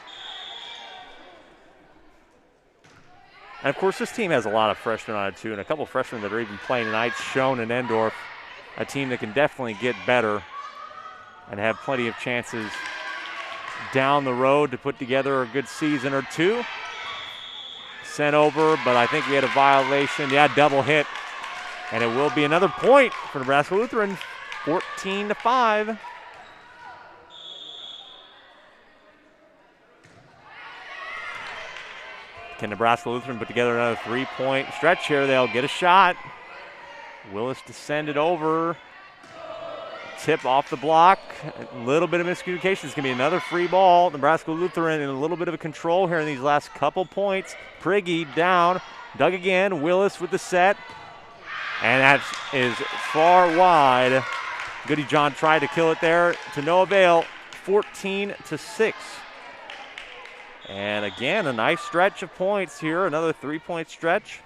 And, of course, this team has a lot of freshmen on it, too, and a couple of freshmen that are even playing tonight. Schoen and Endorf, a team that can definitely get better and have plenty of chances down the road to put together a good season or two. Sent over, but I think we had a violation. Yeah, double hit. And it will be another point for Nebraska Lutheran, 14-5. Can Nebraska Lutheran put together another 3-point stretch here? They'll get a shot. Willis to send it over. Tip off the block. A little bit of miscommunication. It's going to be another free ball. Nebraska Lutheran in a little bit of a control here in these last couple points. Prigge down. Dug again. Willis with the set. And that is far wide. Goody John tried to kill it there to no avail. 14-6. And again, a nice stretch of points here. Another 3-point stretch.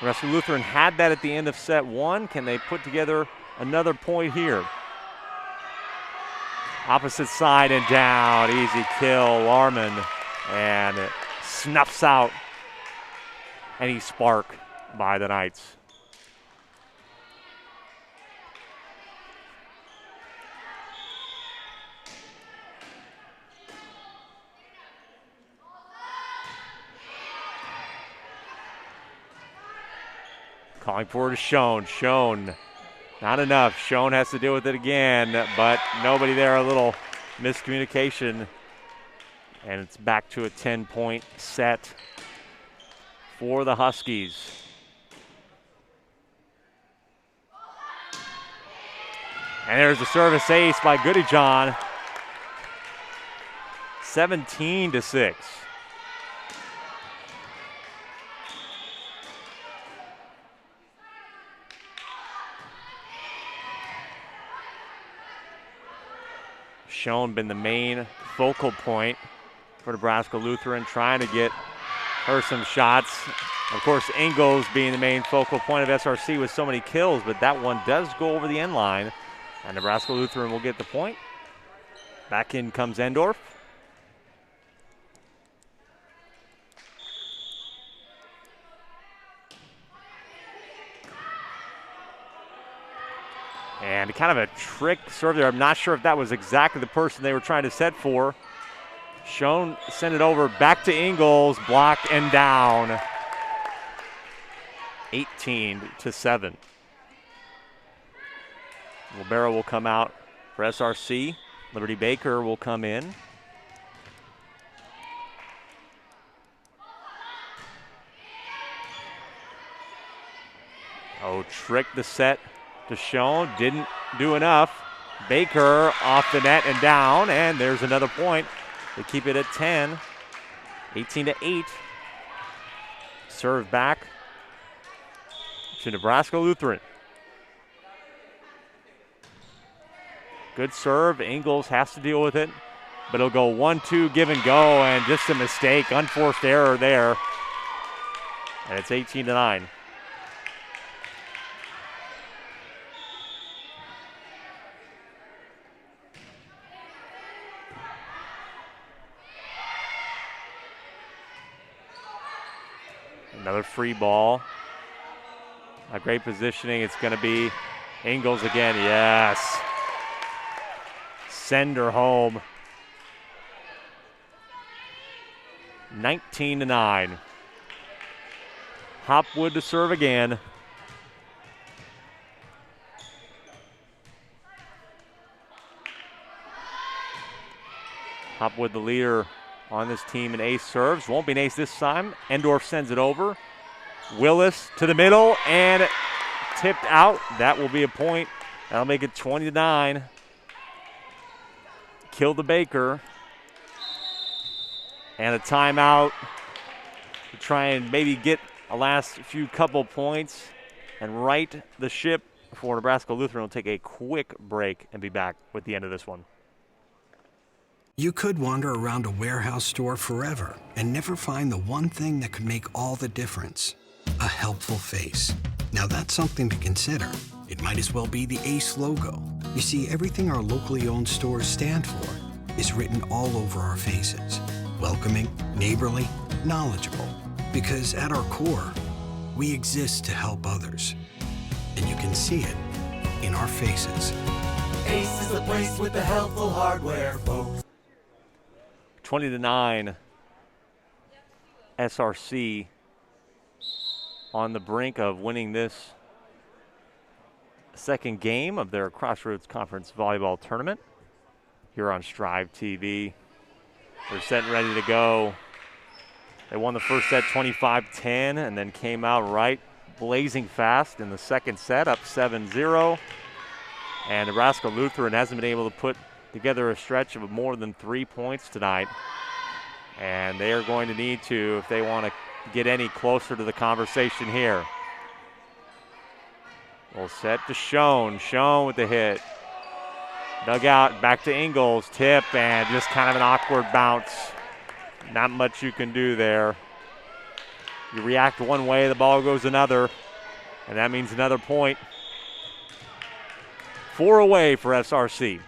Nebraska Lutheran had that at the end of set 1. Can they put together another point here? Opposite side and down. Easy kill, Larman. And it snuffs out any spark by the Knights. Calling forward to Schoen. Schoen Not enough. Schoen has to deal with it again, but nobody there. A little miscommunication. And it's back to a 10-point set for the Huskies. And there's the service ace by Goodyjohn. 17-6. Schoen been the main focal point for Nebraska Lutheran, trying to get her some shots. Of course, Ingalls being the main focal point of SRC with so many kills, but that one does go over the end line, and Nebraska Lutheran will get the point. Back in comes Endorf. And kind of a trick serve there. I'm not sure if that was exactly the person they were trying to set for. Schoen sent it over back to Ingalls, blocked and down. 18-7. Libero will come out for SRC. Liberty Baker will come in. Oh, tricked the set to Schoen, didn't do enough. Baker off the net and down, and there's another point. They keep it at 10, 18-8. Serve back to Nebraska Lutheran. Good serve. Ingalls has to deal with it, but it'll go 1-2 give and go, and just a mistake, unforced error there. And it's 18-9. Another free ball. A great positioning. It's going to be Ingalls again. Yes. Send her home. 19-9. Hopwood to serve again. Hopwood the leader on this team in ace serves. Won't be an ace this time. Endorf sends it over. Willis to the middle and tipped out. That will be a point. That'll make it 20-9. Kill the Baker. And a timeout to try and maybe get a last few couple points and right the ship for Nebraska Lutheran. Will take a quick break and be back with the end of this one. You could wander around a warehouse store forever and never find the one thing that could make all the difference. A helpful face. Now that's something to consider. It might as well be the ACE logo. You see, everything our locally owned stores stand for is written all over our faces. Welcoming, neighborly, knowledgeable. Because at our core, we exist to help others. And you can see it in our faces. Ace is the place with the helpful hardware, folks. 20-9. SRC on the brink of winning this second game of their Crossroads Conference Volleyball Tournament here on Strive TV. They're set and ready to go. They won the first set 25-10 and then came out right blazing fast in the second set, up 7-0. And Nebraska Lutheran hasn't been able to put together a stretch of more than 3 points tonight. And they are going to need to if they want to get any closer to the conversation here. Well, set to Schoen. Schoen with the hit. Dug out, back to Ingalls. Tip, and just kind of an awkward bounce. Not much you can do there. You react one way, the ball goes another, and that means another point. 4 away for SRC.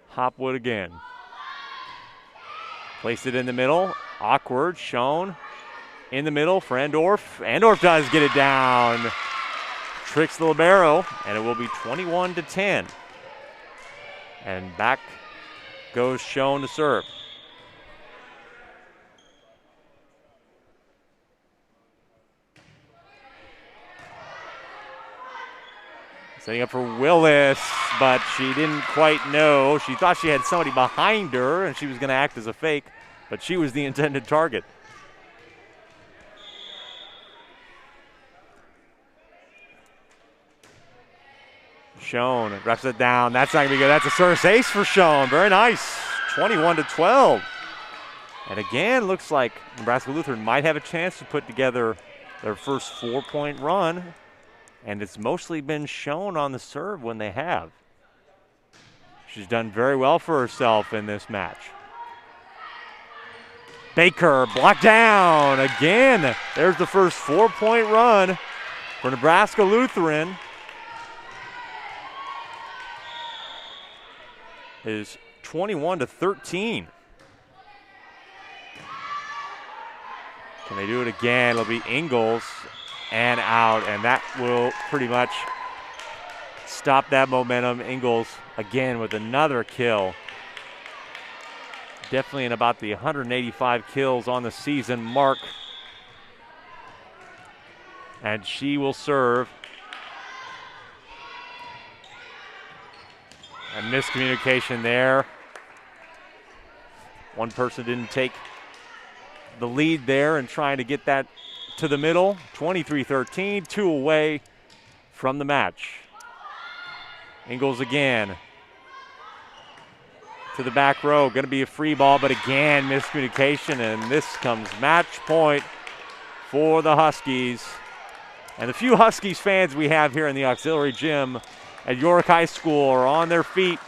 Hopwood again. Placed it in the middle. Awkward. Schoen in the middle for Endorf. Endorf does get it down. Tricks the libero, and it will be 21-10. And back goes Schoen to serve. Setting up for Willis, but she didn't quite know. She thought she had somebody behind her and she was going to act as a fake, but she was the intended target. Schoen wraps it down. That's not going to be good. That's a service ace for Schoen. Very nice. 21-12. And again, looks like Nebraska Lutheran might have a chance to put together their first 4-point run. And it's mostly been Schoen on the serve when they have. She's done very well for herself in this match. Baker blocked down again. There's the first 4-point run for Nebraska Lutheran. Is 21-13. Can they do it again? It'll be Ingles and out, and that will pretty much stop that momentum. Ingles again with another kill. Definitely in about the 185 kills on the season mark. And she will serve. A miscommunication there. One person didn't take the lead there and trying to get that to the middle. 23-13, 2 away from the match. Ingles again to the back row. Going to be a free ball, but again, miscommunication, and this comes match point for the Huskies. And the few Huskies fans we have here in the auxiliary gym at York High School are on their feet.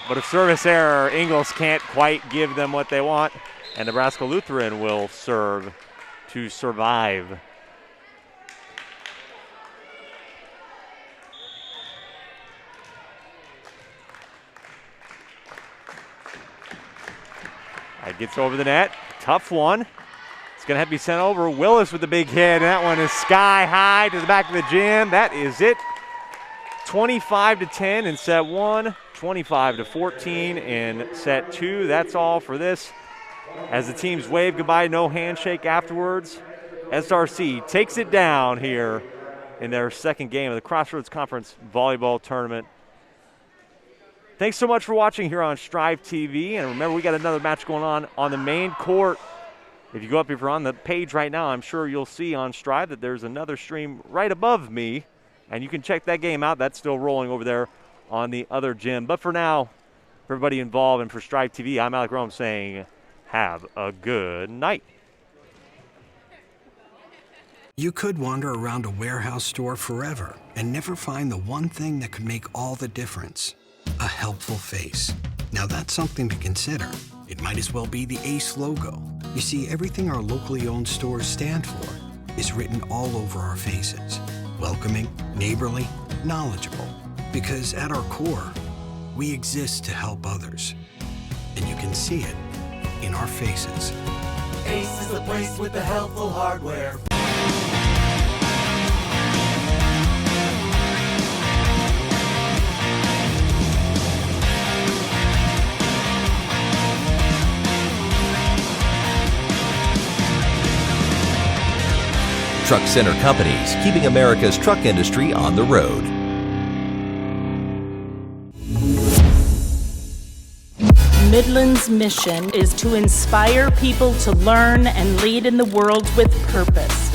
But a service error, Ingles can't quite give them what they want, and Nebraska Lutheran will serve to survive. That gets over the net, tough one. It's going to have to be sent over. Willis with the big hit, and that one is sky high to the back of the gym. That is it. 25-10 in set 1, 25-14 in set 2. That's all for this. As the teams wave goodbye, no handshake afterwards. SRC takes it down here in their second game of the Crossroads Conference Volleyball Tournament. Thanks so much for watching here on Strive TV. And remember, we got another match going on the main court. If you go up, if you're on the page right now, I'm sure you'll see on Strive that there's another stream right above me. And you can check that game out. That's still rolling over there on the other gym. But for now, for everybody involved and for Strive TV, I'm Alec Rome saying have a good night. You could wander around a warehouse store forever and never find the one thing that could make all the difference. A helpful face. Now that's something to consider. It might as well be the ACE logo. You see, everything our locally owned stores stand for is written all over our faces. Welcoming, neighborly, knowledgeable. Because at our core, we exist to help others. And you can see it in our faces. Ace is the place with the helpful hardware. Truck Center Companies, keeping America's truck industry on the road. Midland's mission is to inspire people to learn and lead in the world with purpose.